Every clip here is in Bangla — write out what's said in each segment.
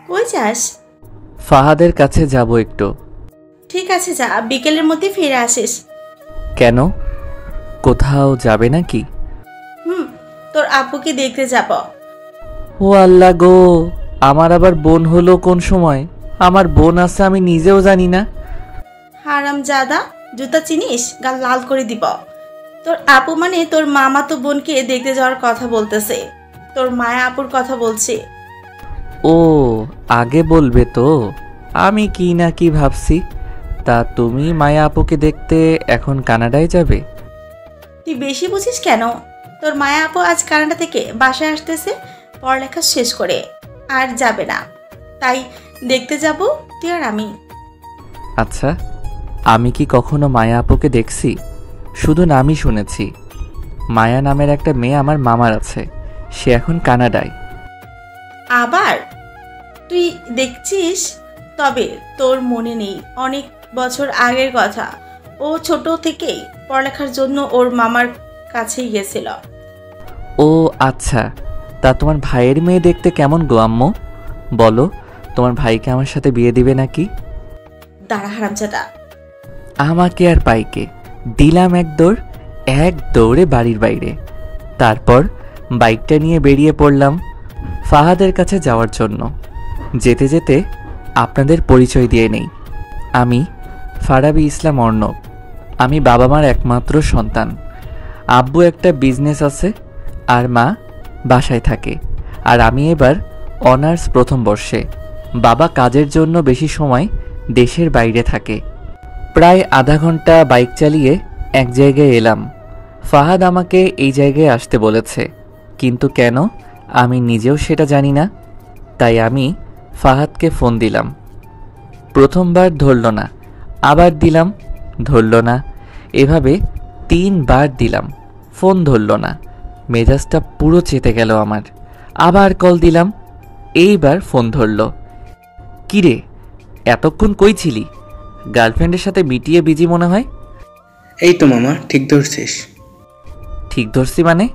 কই যাস? ফাহাদের কাছে যাব একটু। ঠিক আছে যা, বিকেলের মধ্যে ফিরে আসিস। কেন, কোথাও যাবে নাকি? তোর আপুকে দেখতে যাব। ও আল্লাহ গো, আমার আবার বোন হলো কোন সময়? আমার বোন আছে আমি নিজেও জানি না। হারামজাদা, জুতা চিনিস? গাল লাল করে দিব। তোর আপু মানে তোর মামা তো বোনকে দেখতে যাওয়ার কথা বলতেছে, তোর মায়া আপুর কথা বলছে। ও, আগে বলবে তো, আমি কি না কি ভাবছি। তা তুমি মায়া আপুকে দেখতে এখন কানাডায় যাবে? তুই বেশি বুঝিস কেন? তোর মায়া আপু আজ কানাডা থেকে বাসায় আসতেছে পড়ালেখা শেষ করে, আর যাবে না, তাই দেখতে যাব তুই আর আমি। আচ্ছা, আমি কি কখনো মায়া আপুকে দেখছি? শুধু নামই শুনেছি। মায়া নামের একটা মেয়ে আমার মামার আছে, সে এখন কানাডায়। আবার তুই দেখছিস? তবে তোর মনে নেই অনেক বছর আগের কথা, ও ছোট থেকেই পড়ালেখার জন্য ওর মামার কাছেই গেছিল। ও আচ্ছা, তা তোমার ভাইয়ের মেয়ে দেখতে কেমন গো আম্মু? বলো, তোমার ভাইকে আমার সাথে বিয়ে দিবে নাকি? দাঁড়া হারামজাদা। আমাকে আর পাইকে দিলাম এক দৌড়ে বাড়ির বাইরে। তারপর বাইকটা নিয়ে বেরিয়ে পড়লাম ফাহাদের কাছে যাওয়ার জন্য। যেতে যেতে আপনাদের পরিচয় দিয়ে নেই, আমি ফারাবী ইসলাম অর্ণব। আমি বাবা মার একমাত্র সন্তান। আব্বু একটা বিজনেস আছে আর মা বাসায় থাকে। আর আমি এবার অনার্স প্রথম বর্ষে। বাবা কাজের জন্য বেশি সময় দেশের বাইরে থাকে। প্রায় আধা ঘন্টা বাইক চালিয়ে এক জায়গায় এলাম। ফাহাদ আমাকে এই জায়গায় আসতে বলেছে, কিন্তু কেন আমি নিজেও সেটা জানি না। তাই আমি ফাহাদকে ফোন দিলাম। প্রথমবার ধরল না, আবার দিলাম, ধরল না। এভাবে 3 বার দিলাম, ফোন ধরল না। মেজাজটা পুরো চেতে গেল আমার। আবার কল দিলাম, এইবার ফোন ধরল। কিরে, এতক্ষণ কই ছিলি? গার্লফ্রেন্ডের সাথে মিটিয়ে বিজি মনে হয়। এই তো মামা, ঠিক ধরছিস। ঠিক ধরছি মানে?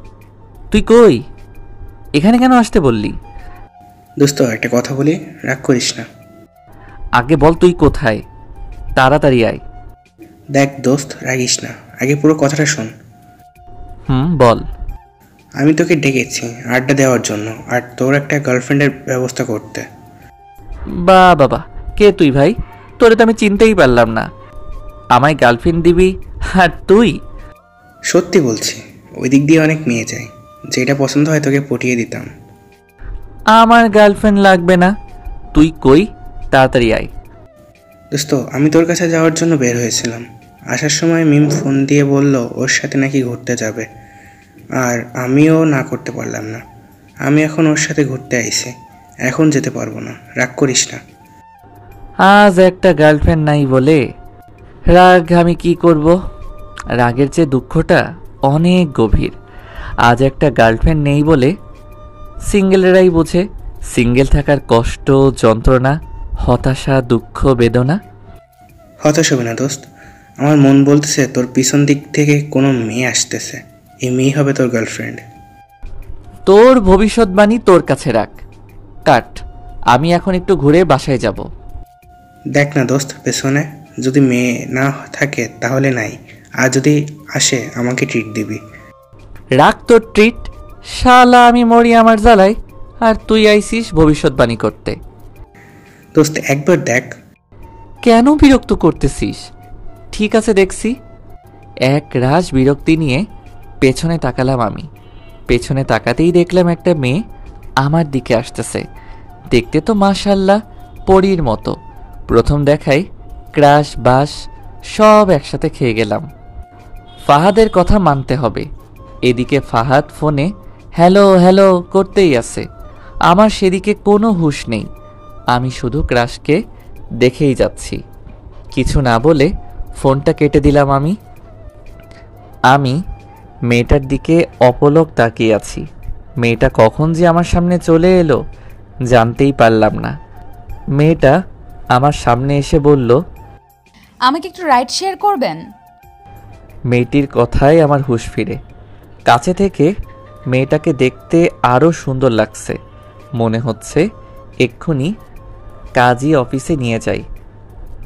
তুই কই? এখানে কেন আসতে বললি? দোস্ত একটা কথা বলি, রাগ করিস না। আগে বল তুই কোথায়, তাড়াতাড়ি আয়। দেখ দোস্ত, রাগিস না, আগে পুরো কথাটা শোন। বল। আমি তোকে ডেকেছি আড্ডা দেওয়ার জন্য, আর তোর একটা গার্লফ্রেন্ডের ব্যবস্থা করতে। বাবা, কে তুই ভাই? তোরে তো আমি চিনতেই পারলাম না। আমায় গার্লফ্রেন্ড দিবি আর তুই? সত্যি বলছি, ওই দিক দিয়ে অনেক মেয়ে যায়, যেটা পছন্দ হয় তোকে পটিয়ে দিতাম। আমার গার্লফ্রেন্ড লাগবে না, তুই কই, তাড়াতাড়ি আয়। দোস্ত, আমি তোর কাছে যাওয়ার জন্য বের হয়েছিলাম। আসার সময় মিম ফোন দিয়ে বলল ওর সাথে নাকি ঘুরতে যাবে, আর আমিও না করতে পারলাম না। আমি এখন ওর সাথে ঘুরতে আইছি, এখন যেতে পারবো না, রাগ করিস না। আজ একটা গার্লফ্রেন্ড নাই বলে রাগ আমি কি করব? রাগের চেয়ে দুঃখটা অনেক গভীর। আজ একটা গার্লফ্রেন্ড নেই বলে সিঙ্গেলেরাই বোঝে সিঙ্গেল থাকার কষ্ট, যন্ত্রণা, হতাশা, দুঃখ, বেদনা। হতাশ হবে না দোস্ত, আমার মন বলতেছে তোর পিছন দিক থেকে কোনো মেয়ে আসতেছে, এই মেয়ে হবে তোর গার্লফ্রেন্ড। তোর ভবিষ্যৎবাণী তোর কাছে রাখ, কাট। আমি এখন একটু ঘুরে বাসায় যাব। দেখ না দোস্ত, পেছনে যদি মেয়ে না থাকে তাহলে নাই, আর যদি আসে আমাকে ট্রিট দিবি। রাখ তোর ট্রিট, শালা আমি মরি আমার জ্বালায়, আর তুই আইসিস ভবিষ্যৎবাণী করতে। দোস্ত একবার দেখ। কেন বিরক্ত করতেছিস? ঠিক আছে দেখছি। এক রাশ বিরক্তি নিয়ে পেছনে তাকালাম আমি। পেছনে তাকাতেই দেখলাম একটা মেয়ে আমার দিকে আসতেছে। দেখতে তো মাশাআল্লাহ পরীর মতো। প্রথম দেখাই ক্রাশ বাস সব একসাথে খেয়ে গেলাম। ফাহাদের কথা মানতে হবে। এদিকে ফাহাদ ফোনে হ্যালো হ্যালো করতেই আছে, আমার সেদিকে কোনো হুঁশ নেই। আমি শুধু ক্রাশকে দেখেই যাচ্ছি। কিছু না বলে ফোনটা কেটে দিলাম আমি মেয়েটার দিকে অপলক তাকিয়ে আছি। মেয়েটা কখন যে আমার সামনে চলে এলো জানতেই পারলাম না। মেয়েটা আমার সামনে এসে বলল, আমাকে একটু রাইড শেয়ার করবেন? মেয়েটির কথায় আমার হুঁশ ফিরে। কাছে থেকে মেয়েটাকে দেখতে আরও সুন্দর লাগছে। মনে হচ্ছে এক্ষুনি কাজী অফিসে নিয়ে যাই।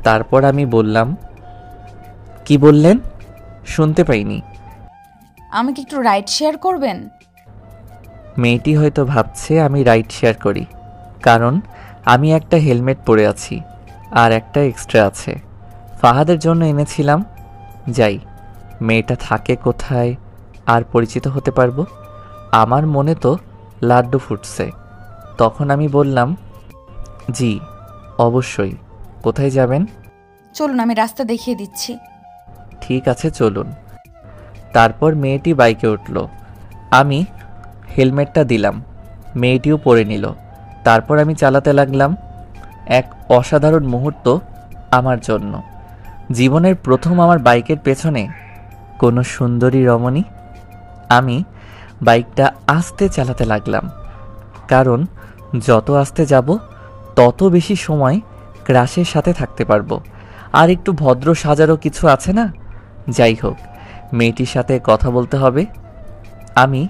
তারপর আমি বললাম, কি বললেন? শুনতে পাইনি। আমাকে একটু রাইড শেয়ার করবেন? মেয়েটি হয়তো ভাবছে আমি রাইড শেয়ার করি, কারণ আমি একটা হেলমেট পরে আছি আর একটা এক্সট্রা আছে। ফাহাদের জন্য এনেছিলাম। যাই, মেয়েটা থাকে কোথায় আর পরিচিত হতে পারবো। আমার মনে তো লাড্ডু ফুটছে। তখন আমি বললাম, জি অবশ্যই। কোথায় যাবেন? চলুন, আমি রাস্তা দেখিয়ে দিচ্ছি। ঠিক আছে, চলুন। তারপর মেয়েটি বাইকে উঠল। আমি হেলমেটটা দিলাম, মেয়েটিও পরে নিল। তারপর আমি চালাতে লাগলাম। এক অসাধারণ মুহূর্ত আমার জন্য। জীবনের প্রথম আমার বাইকের পেছনে কোনো সুন্দরী রমণী। আমি বাইকটা আস্তে চালাতে লাগলাম, কারণ যত আস্তে যাব তত বেশি সময় ক্রাশের সাথে থাকতে পারবো। আর একটু ভদ্র সাজারও কিছু আছে না? যাই হোক, মেয়েটির সাথে কথা বলতে হবে। আমি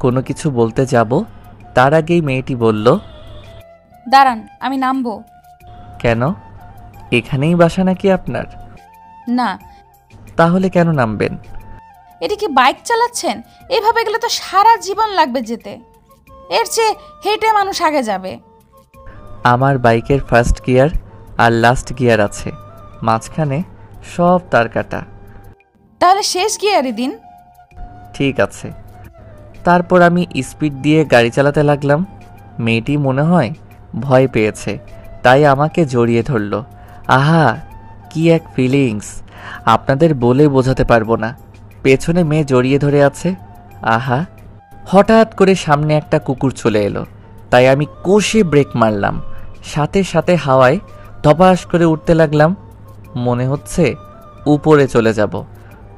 কোনো কিছু বলতে যাব, তার আগেই মেয়েটি বলল, দাঁড়ান, আমি নামবো। কেন? এখানেই বাসা নাকি আপনার? না। তাহলে কেন নামবেন? এটা কি বাইক চালাচ্ছেন? এভাবে গেলে তো সারা জীবন লাগবে যেতে। এর চেয়ে হেঁটে মানুষ আগে যাবে। আমার বাইকের ফার্স্ট গিয়ার আর লাস্ট গিয়ার আছে, মাঝখানে সব তার কাটা। তাহলে শেষ গিয়ারই দিন। ঠিক আছে। তারপর আমি স্পিড দিয়ে গাড়ি চালাতে লাগলাম। মেয়েটি মনে হয় ভয় পেয়েছে, তাই আমাকে জড়িয়ে ধরল। আহা, কি এক ফিলিংস! আপনাদের বলে বোঝাতে পারবো না। পেছনে মেয়ে জড়িয়ে ধরে আছে। আহা! হঠাৎ করে সামনে একটা কুকুর চলে এলো, তাই আমি কষে ব্রেক মারলাম। সাথে সাথে হাওয়ায় ধপাস করে উঠতে লাগলাম। মনে হচ্ছে উপরে চলে যাব।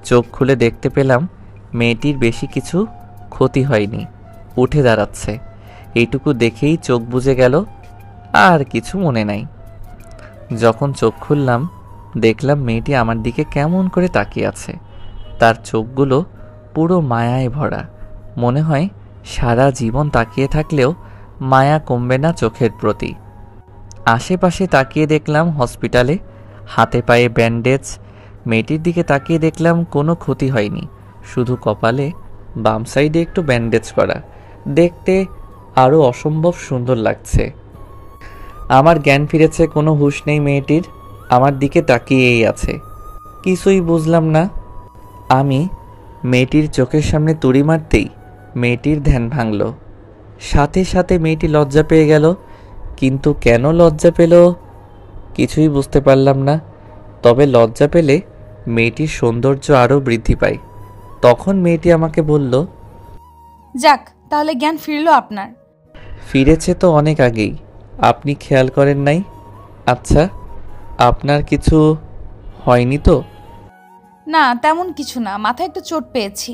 চোখ খুলে দেখতে পেলাম মেয়েটির বেশি কিছু ক্ষতি হয়নি, উঠে দাঁড়াচ্ছে। এইটুকু দেখেই চোখ বুজে গেল, আর কিছু মনে নাই। যখন চোখ খুললাম, দেখলাম মেয়েটি আমার দিকে কেমন করে তাকিয়ে আছে। তার চোখগুলো পুরো মায়ায় ভরা। মনে হয় সারা জীবন তাকিয়ে থাকলেও মায়া কমবে না চোখের প্রতি। আশেপাশে তাকিয়ে দেখলাম হসপিটালে, হাতে পায়ে ব্যান্ডেজ। মেয়েটির দিকে তাকিয়ে দেখলাম কোনো ক্ষতি হয়নি, শুধু কপালে বাম সাইডে একটু ব্যান্ডেজ করা। দেখতে আরও অসম্ভব সুন্দর লাগছে। আমার জ্ঞান ফিরেছে, কোনো হুঁশ নেই মেয়েটির। আমার দিকে তাকিয়েই আছে, কিছুই বুঝলাম না। আমি মেয়েটির চোখের সামনে তুড়ি মারতেই মেয়েটির ধ্যান ভাঙল। সাথে সাথে মেয়েটি লজ্জা পেয়ে গেল, কিন্তু কেন লজ্জা পেল কিছুই বুঝতে পারলাম না। তবে লজ্জা পেলে মেয়েটির সৌন্দর্য আরও বৃদ্ধি পায়। তখন মেয়েটি আমাকে বলল, যাক, তাহলে জ্ঞান ফিরলো আপনার। ফিরেছে তো অনেক আগেই, আপনি খেয়াল করেন নাই? আচ্ছা, আপনার কিছু হয়নি তো? না, তেমন কিছু না, মাথায় একটু চোট পেয়েছি।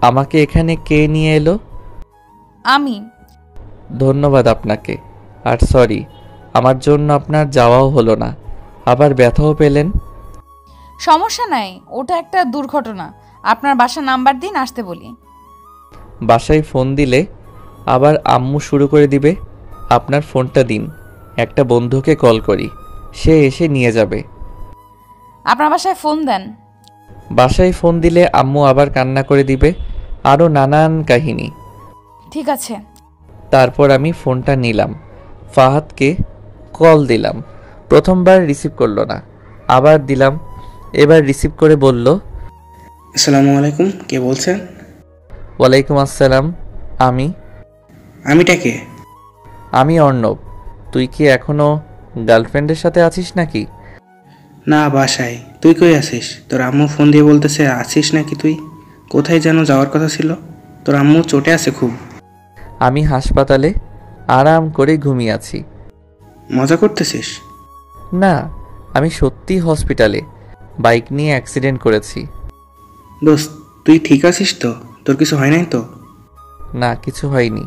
আমাকে এখানে কে নিয়ে এলো? আমি। ধন্যবাদ আপনাকে। আর সরি, আমার জন্য আপনার যাওয়াও হলো না, আবার ব্যথাও পেলেন। সমস্যা নাই, ওটা একটা দুর্ঘটনা। আপনার বাসা নাম্বার দিন, আসতে বলি। বাসায় ফোন দিলে আবার আম্মু শুরু করে দিবে। আপনার ফোনটা দিন, একটা বন্ধুকে কল করি, সে এসে নিয়ে যাবে। আপনার বাসায় ফোন দেন। বাসায় ফোন দিলে আম্মু আবার কান্না করে দিবে, আরও নানান কাহিনী। ঠিক আছে। তারপর আমি ফোনটা নিলাম, ফাহাদকে কল দিলাম। প্রথমবার রিসিভ করলো না, আবার দিলাম। এবার রিসিভ করে বলল, আসসালামু আলাইকুম, কে বলছেন? ওয়ালাইকুম আসসালাম। আমিটা কে? আমি অর্ণব। তুই কি এখনো গার্লফ্রেন্ডের সাথে আছিস নাকি? না, বাসায়। তুই কই আছিস? তোর আম্মু ফোন দিয়ে বলতেছে আছিস নাকি তুই? কোথায় যেন যাওয়ার কথা ছিল? তোর আম্মু চোটে আছে খুব। আমি হাসপাতালে আরাম করে ঘুমিয়ে আছি। মজা করতেছিস? না, আমি সত্যি হসপিটালে বাইক নিয়ে অ্যাক্সিডেন্ট করেছি। দোস্ত, তুই ঠিক আছিস তো? তোর কিছু হয় নাই তো? না, কিছু হয়নি,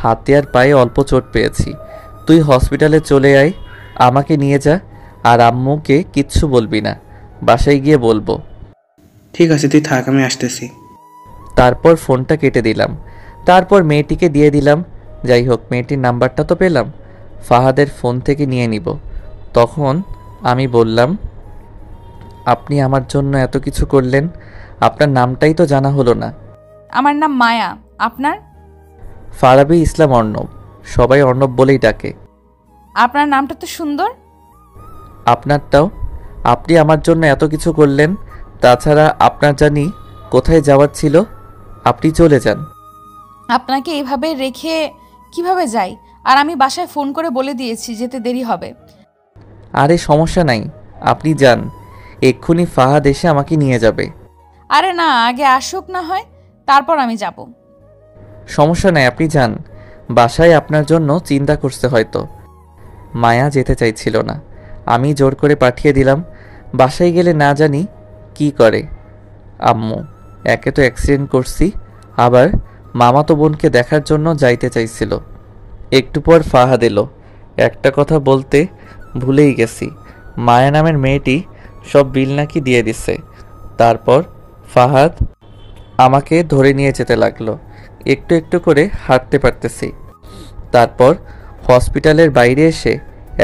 হাতে আর পায়ে অল্প চোট পেয়েছি। তুই হসপিটালে চলে আয়, আমাকে নিয়ে যা। আর আম্মুকে কিচ্ছু বলবি না, বাসায় গিয়ে বলবো। ঠিক আছে, তুই থাক, আমি আসতেছি। তারপর ফোনটা কেটে দিলাম। তারপর মেয়েটিকে দিয়ে দিলাম। যাই হোক, মেয়েটির নাম্বারটা তো পেলাম, ফাহাদের ফোন থেকে নিয়ে নিব। তখন আমি বললাম, আপনি আমার জন্য এত কিছু করলেন, আপনার নামটাই তো জানা হলো না। আমার নাম মায়া। আপনার? ফারাবী ইসলাম অর্ণব, সবাই অর্ণব বলেই ডাকে। আপনার নামটা তো সুন্দর। আপনারটাও। আপনি আমার জন্য এত কিছু করলেন, তাছাড়া আপনার জানি কোথায় যাওয়ার ছিল, আপনি চলে যান। আপনাকে এভাবে রেখে কিভাবে যাই? আর আমি বাসায় ফোন করে বলে দিয়েছি যেতে দেরি হবে। আরে সমস্যা নাই, আপনি যান, এক্ষুনি ফাহাদ এসে আমাকে নিয়ে যাবে। আরে না, আগে আসুক না হয়, তারপর আমি যাব। সমস্যা নাই, আপনি যান, বাসায় আপনার জন্য চিন্তা করছে হয়তো। মায়া যেতে চাইছিল না, আমি জোর করে পাঠিয়ে দিলাম। বাসায় গেলে না জানি কি করে আম্মু। একে তো অ্যাক্সিডেন্ট করছি, আবার মামাতো বোনকে দেখার জন্য যাইতে চাইছিল। একটু পর ফাহাদ এলো। একটা কথা বলতে ভুলেই গেছি, মায়া নামের মেয়েটি সব বিল নাকি দিয়ে দিছে। তারপর ফাহাদ আমাকে ধরে নিয়ে যেতে লাগলো। একটু একটু করে হাঁটতে পারতেছি। তারপর হসপিটালের বাইরে এসে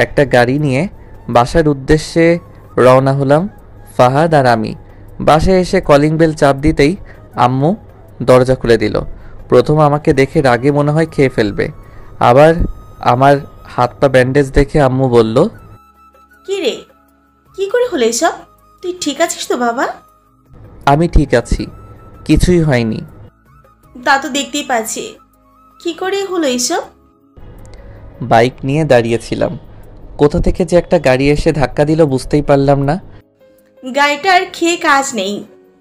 একটা গাড়ি নিয়ে বাসার উদ্দেশ্যে রওনা হলাম ফাহাদ আর আমি। বাসায় এসে কলিং বেল চাপ দিতেই আম্মু দরজা খুলে দিল। প্রথম আমাকে দেখে রাগে মনে হয় খেয়ে ফেলবে, আবার আমার হাত পা ব্যান্ডেজ দেখে আম্মু বলল, কি রে, কি করে হলো এসব? তুই ঠিক আছিস তো বাবা? আমি ঠিক আছি, কিছুই হয়নি। তা তো দেখতেই পাচ্ছি, কি করে হলো এসব? বাইক নিয়ে দাঁড়িয়েছিলাম, কোথা থেকে যে একটা গাড়ি এসে ধাক্কা দিল বুঝতেই পারলাম না। গাড়িটার খেয়ে কাজ নেই,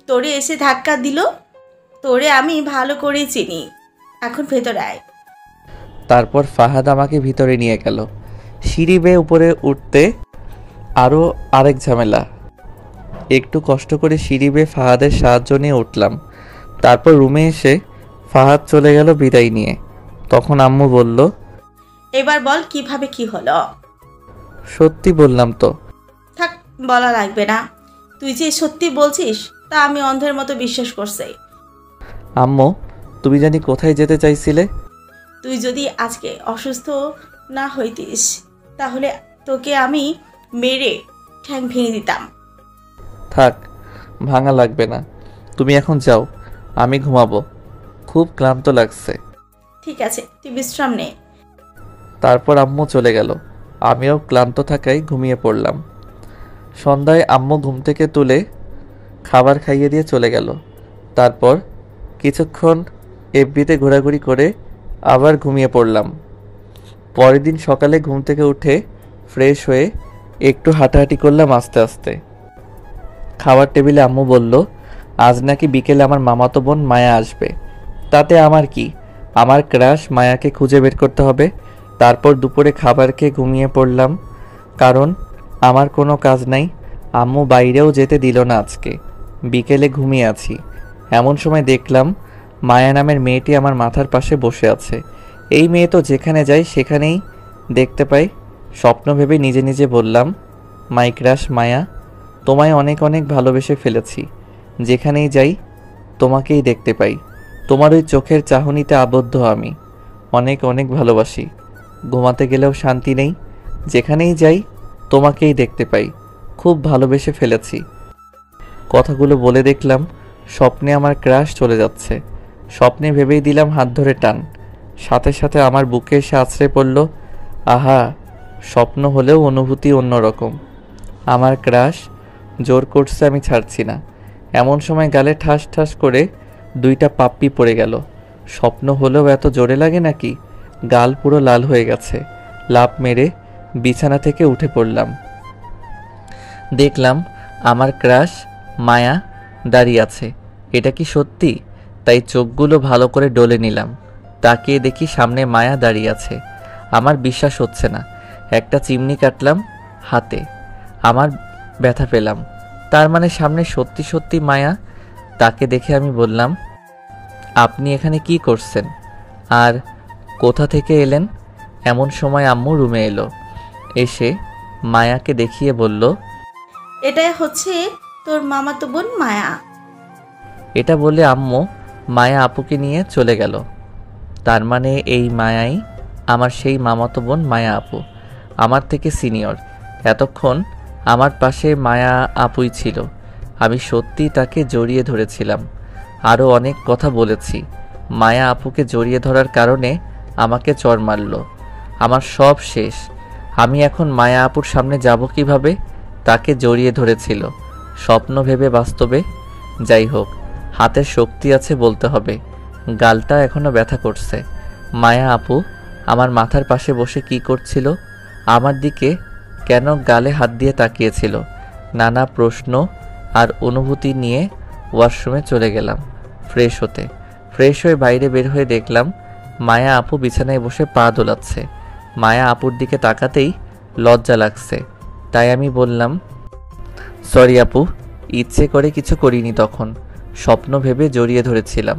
তোরে এসে ধাক্কা দিল। তোরে আমি ভালো করে চিনি, এখন ভেতরে আয়। তারপর ফাহাদ আমাকে ভিতরে নিয়ে গেল। সিঁড়ি বেয়ে উপরে উঠতে আরও আরেক ঝামেলা। একটু কষ্ট করে সিঁড়ি বেয়ে ফাহাদের সাহায্য নিয়ে উঠলাম। তারপর রুমে এসে ফাহাদ চলে গেল বিদায় নিয়ে। তখন আম্মু বলল, এবার বল কিভাবে কি হলো? সত্যি বললাম তো। থাক, বলা লাগবে না। তুই যে সত্যি বলছিস তা আমি অন্ধের মতো বিশ্বাস করছি। আম্মু, তুমি জানি কোথায় যেতে চাইছিলে? তুই যদি আজকে অসুস্থ না হইতিস তাহলে তোকে আমি মেরে ঠ্যাং ভেঙে দিতাম। থাক, ভাঙা লাগবে না, তুমি এখন যাও, আমি ঘুমাবো, খুব ক্লান্ত লাগছে। ঠিক আছে, তুই বিশ্রাম নে। তারপর আম্মু চলে গেল, আমিও ক্লান্ত থাকায় ঘুমিয়ে পড়লাম। সন্ধ্যায় আম্মু ঘুম থেকে তুলে খাবার খাইয়ে দিয়ে চলে গেল। তারপর কিছুক্ষণ এফবিতে ঘোরাঘুরি করে আবার ঘুমিয়ে পড়লাম। পরের দিন সকালে ঘুম থেকে উঠে ফ্রেশ হয়ে একটু হাঁটাহাঁটি করলাম আস্তে আস্তে। খাবার টেবিলে আম্মু বলল, আজ নাকি বিকেলে আমার মামাতো বোন মায়া আসবে। তাতে আমার কি, আমার ক্রাশ মায়াকে খুঁজে বের করতে হবে। তারপর দুপুরে খাবার খেয়ে ঘুমিয়ে পড়লাম, কারণ আমার কোনো কাজ নাই। আম্মু বাইরেও যেতে দিল না আজকে, বিকেলে ঘুমিয়ে আছি। এমন সময় দেখলাম মায়া নামের মেয়েটি আমার মাথার পাশে বসে আছে। এই মেয়ে তো যেখানে যায় সেখানেই দেখতে পাই। স্বপ্ন ভেবে নিজে নিজে বললাম, মাই ক্রাশ মায়া, তোমায় অনেক অনেক ভালোবেসে ফেলেছি। যেখানেই যাই তোমাকেই দেখতে পাই, তোমার ওই চোখের চাহনিতে আবদ্ধ আমি। অনেক অনেক ভালোবাসি, ঘুমাতে গেলেও শান্তি নেই, যেখানেই যাই তোমাকেই দেখতে পাই, খুব ভালোবেসে ফেলেছি। কথাগুলো বলে দেখলাম স্বপ্নে আমার ক্রাশ চলে যাচ্ছে। স্বপ্নে ভেবেই দিলাম হাত ধরে টান, সাথে সাথে আমার বুকে এসে আছড়ে পড়ল। আহা, স্বপ্ন হলেও অনুভূতি অন্যরকম। আমার ক্রাশ জোর করছে, আমি ছাড়ছি না। এমন সময় গালে ঠাস ঠাস করে দুইটা পাপ্পি পড়ে গেল। স্বপ্ন হলেও এত জোরে লাগে নাকি? গাল পুরো লাল হয়ে গেছে। লাফ মেরে বিছানা থেকে উঠে পড়লাম। দেখলাম আমার ক্রাশ মায়া দাঁড়িয়ে আছে। এটা কি সত্যি? তাই চোখগুলো ভালো করে ডলে নিলাম। তাকিয়ে দেখি সামনে মায়া দাঁড়িয়ে আছে। আমার বিশ্বাস হচ্ছে না। একটা চিমনি কাটলাম হাতে, আমার ব্যথা পেলাম। তার মানে সামনে সত্যি সত্যি মায়া। তাকে দেখে আমি বললাম, আপনি এখানে কি করছেন আর কোথা থেকে এলেন? এমন সময় আম্মু রুমে এলো। এসে মায়াকে দেখিয়ে বলল, এটাই হচ্ছে তোর মামাতো বোন মায়া। এটা বলে আম্মু মায়া আপুকে নিয়ে চলে গেল। তার মানে এই মায়াই আমার সেই মামাতো বোন মায়া আপু, আমার থেকে সিনিয়র। এতক্ষণ আমার পাশে মায়া আপুই ছিল। আমি সত্যি তাকে জড়িয়ে ধরেছিলাম, আরও অনেক কথা বলেছি। মায়া আপুকে জড়িয়ে ধরার কারণে আমাকে চড় মারল। আমার সব শেষ। আমি এখন মায়া আপুর সামনে যাব কিভাবে? তাকে জড়িয়ে ধরেছিল, স্বপ্ন ভেবে বাস্তবে। যাই হোক, হাতের শক্তি আছে বলতে হবে। গালটা এখনো ব্যথা করছে। মায়া আপু আমার মাথার পাশে বসে কি করছিল? আমার দিকে কেন গালে হাত দিয়ে তাকিয়েছিল? নানা প্রশ্ন আর অনুভূতি নিয়ে ওয়াশরুমে চলে গেলাম ফ্রেশ হতে। ফ্রেশ হয়ে বাইরে বের হয়ে দেখলাম মায়া আপু বিছানায় বসে পা দোলাচ্ছে। মায়া আপুর দিকে তাকাতেই লজ্জা লাগছে, তাই আমি বললাম, সরি আপু, ইচ্ছে করে কিছু করিনি, তখন স্বপ্ন ভেবে জড়িয়ে ধরেছিলাম।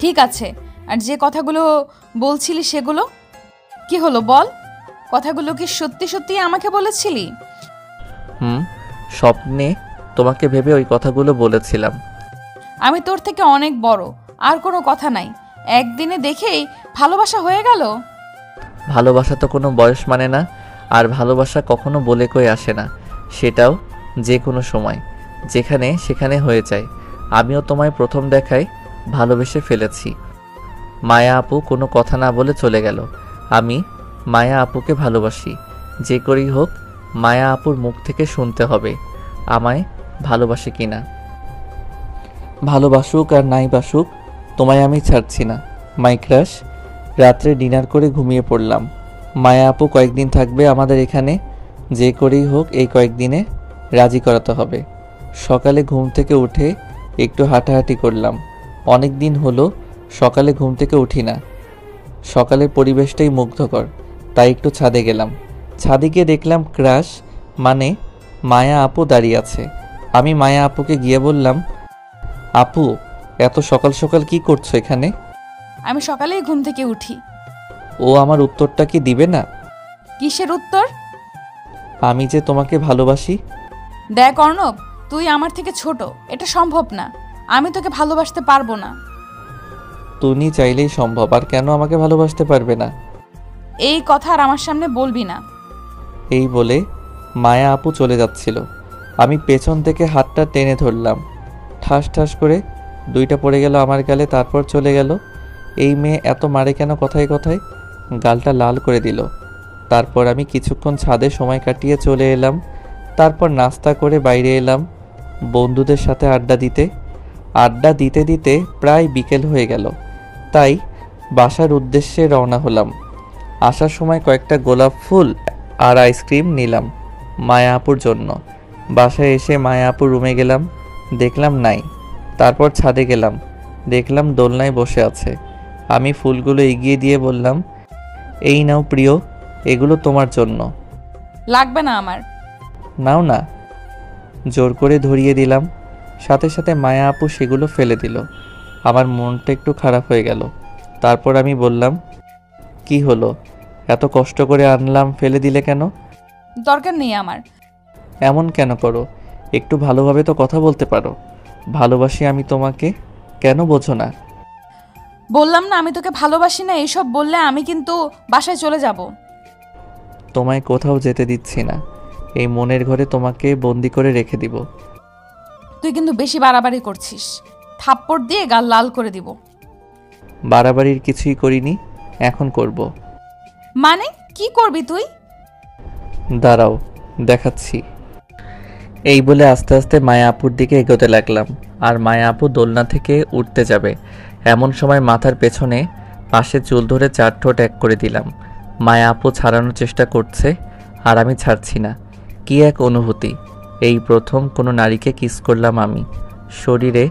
ঠিক আছে, আর যে কথাগুলো বলছিলি সেগুলো কি হলো বল? কথাগুলো কি সত্যি সত্যি আমাকে বলেছিলি? স্বপ্নে তোমাকে ভেবে ওই কথাগুলো বলেছিলাম। আমি তোর থেকে অনেক বড়, আর কোনো কথা নাই। একদিনে দেখেই ভালোবাসা হয়ে গেল? ভালোবাসা তো কোনো বয়স মানে না, আর ভালোবাসা কখনো বলে কই আসে না, সেটাও যে কোনো সময় যেখানে সেখানে হয়ে যায়। আমিও তোমায় প্রথম দেখায় ভালোবেসে ফেলেছি। মায়া আপু কোনো কথা না বলে চলে গেল। আমি মায়া আপুকে ভালোবাসি, যে করেই হোক মায়া আপুর মুখ থেকে শুনতে হবে আমায় ভালোবাসে কিনা। ভালোবাসুক আর নাই বাসুক, তোমায় আমি ছাড়ছি না মাই ক্রাশ। রাত্রে ডিনার করে ঘুমিয়ে পড়লাম। মায়া আপু কয়েকদিন থাকবে আমাদের এখানে, যে করেই হোক এই কয়েকদিনে রাজি করাতে হবে। সকালে ঘুম থেকে উঠে একটু হাঁটাহাঁটি করলাম। অনেক দিন হলো সকালে ঘুম থেকে উঠি না। সকালের পরিবেশটাই মুগ্ধকর, তাই একটু ছাদে গেলাম। ছাদে গিয়ে দেখলাম ক্রাশ মানে মায়া আপু দাঁড়িয়ে আছে। আমি মায়া আপুকে গিয়ে বললাম, আপু এত সকাল সকাল কি করছো এখানে? আমি সকালেই ঘুম থেকে উঠি। ও আমার উত্তরটা কি দিবে না? কিসের উত্তর? আমি যে তোমাকে ভালোবাসি। দেখ অর্ণব, তুই আমার থেকে ছোট, এটা সম্ভব না। আমি তোকে ভালোবাসতে পারবো না। তুমি চাইলেই সম্ভব, আর কেন আমাকে ভালোবাসতে পারবে না? এই কথা আর আমার সামনে বলবি না। এই বলে মায়া আপু চলে যাচ্ছিল। আমি পেছন থেকে হাতটা টেনে ধরলাম। ঠাস ঠাস করে দুইটা পড়ে গেল আমার গালে, তারপর চলে গেল। এই মেয়ে এত মারে কেন কথায় কথায়? গালটা লাল করে দিল। তারপর আমি কিছুক্ষণ ছাদে সময় কাটিয়ে চলে এলাম। তারপর নাস্তা করে বাইরে এলাম বন্ধুদের সাথে আড্ডা দিতে দিতে প্রায় বিকেল হয়ে গেল। তাই বাসার উদ্দেশ্যে রওনা হলাম। আসার সময় কয়েকটা গোলাপ ফুল আর আইসক্রিম নিলাম মায়া আপুর জন্য। বাসায় এসে মায়া আপুর রুমে গেলাম, দেখলাম নাই। তারপর ছাদে গেলাম, দেখলাম দোলনায় বসে আছে। আমি ফুলগুলো এগিয়ে দিয়ে বললাম, এই নাও প্রিয়, এগুলো তোমার জন্য। লাগবে না আমার। নাও না। জোর করে ধরিয়ে দিলাম। সাথে সাথে মায়া আপু সেগুলো ফেলে দিল। আমার মনটা একটু খারাপ হয়ে গেল। তারপর আমি বললাম, কি হলো, এত কষ্ট করে আনলাম, ফেলে দিলে কেন? দরকার নেই আমার। এমন কেন করো? একটু ভালোভাবে তো কথা বলতে পারো। ভালোবাসি আমি তোমাকে, কেন বোঝো না? বললাম না আমি তোকে ভালোবাসি না। এইসব বললে আমি কিন্তু বাসায় চলে যাব। তোমায় কোথাও যেতে দিচ্ছি না। এই মনের ঘরে তোমাকে বন্দি করে রেখে দিব। তুই কিন্তু বেশি বাড়াবাড়ি করছিস। থাপ্পড় দিয়ে গাল লাল করে দিব। বাড়াবাড়ির কিছুই করিনি, এখন করব। মানে কি করবি তুই? দাঁড়াও, দেখাচ্ছি। এই বলে আস্তে আস্তে মায়া আপুর দিকে এগোতে লাগলাম। আর মায়া আপু দোলনা থেকে উঠতে যাবে এমন সময় মাথার পেছনে পাশে চুল ধরে চার ঠোঁট এক করে দিলাম। মায়া আপু ছাড়ানোর চেষ্টা করছে, আর আমি ছাড়ছি না। কি এক অনুভূতি! এই প্রথম কোনো নারীকে কিস করলাম আমি। শরীরে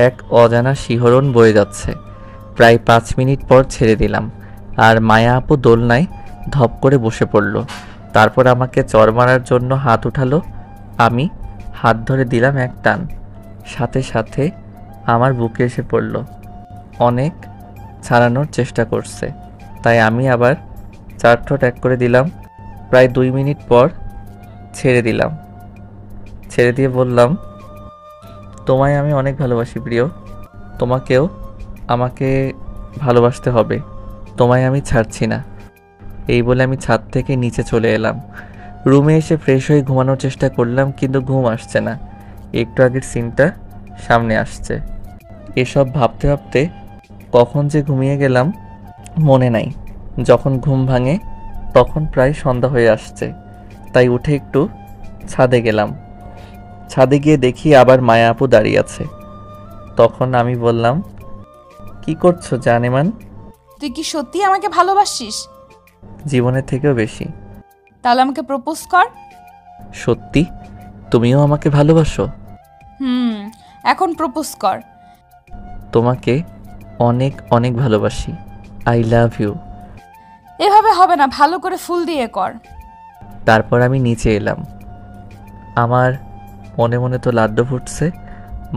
এক অজানা শিহরণ বয়ে যাচ্ছে। প্রায় 5 মিনিট পর ছেড়ে দিলাম, আর মায়া আপু দোলনায় ধপ করে বসে পড়ল। তারপর আমাকে চড় মারার জন্য হাত উঠালো। আমি হাত ধরে দিলাম এক টান, সাথে সাথে আমার বুকে এসে পড়ল। অনেক ছাড়ানোর চেষ্টা করছে, তাই আমি আবার চার ঠোঁট এক করে দিলাম। প্রায় 2 মিনিট পর ছেড়ে দিলাম। ছেড়ে দিয়ে বললাম, তোমায় আমি অনেক ভালোবাসি প্রিয়, তোমাকেও আমাকে ভালোবাসতে হবে, তোমায় আমি ছাড়ছি না। এই বলে আমি ছাদ থেকে নিচে চলে এলাম। রুমে এসে ফ্রেশ হয়ে ঘুমানোর চেষ্টা করলাম, কিন্তু ঘুম আসছে না। একটু আগের সিনটা সামনে আসছে। এসব ভাবতে ভাবতে কখন যে ঘুমিয়ে গেলাম মনে নাই। যখন ঘুম ভাঙে তখন প্রায় সন্ধ্যা হয়ে আসছে, তাই উঠে একটু ছাদে গেলাম। ছাদে গিয়ে দেখি আবার মায়া আপু দাঁড়িয়ে আছে। তখন আমি বললাম, কি করছো জানেমান? তুই কি সত্যি আমাকে ভালোবাসিস? জীবনের থেকেও বেশি। তাহলে আমাকে প্রপোজ কর। সত্যি? তুমিও আমাকে ভালোবাসো? এখন প্রপোজ কর। তোমাকে অনেক অনেক ভালোবাসি। I love you. এভাবে হবে না, ভালো করে ফুল দিয়ে কর। তারপর আমি নিচে এলাম। আমার মনে মনে তো লাড্ডু ফুটছে,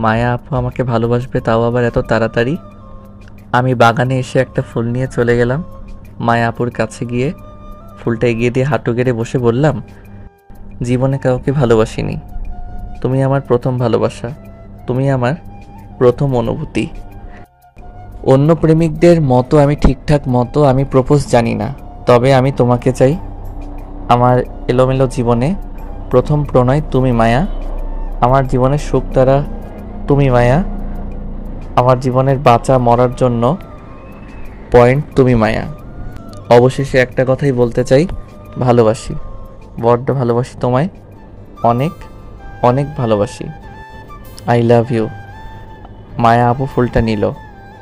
মায়া আপু আমাকে ভালোবাসবে, তাও আবার এত তাড়াতাড়ি। আমি বাগানে এসে একটা ফুল নিয়ে চলে গেলাম। মায়া আপুর কাছে গিয়ে ফুলটা এগিয়ে দিয়ে হাঁটু গেড়ে বসে বললাম, জীবনে কাউকে ভালোবাসিনি, তুমি আমার প্রথম ভালোবাসা, তুমি আমার প্রথম অনুভূতি। অন্য প্রেমিকদের মতো আমি ঠিকঠাক মতো আমি প্রপোজ জানি না, তবে আমি তোমাকে চাই। আমার এলোমেলো জীবনে প্রথম প্রণয় তুমি মায়া, আমার জীবনের সুখ তারা তুমি মায়া, আমার জীবনের বাঁচা মরার জন্য পয়েন্ট তুমি মায়া। অবশেষে একটা কথাই বলতে চাই, ভালোবাসি, বড্ড ভালোবাসি তোমায়, অনেক অনেক ভালোবাসি। I love you. মায়া আপু ফুলটা নিল।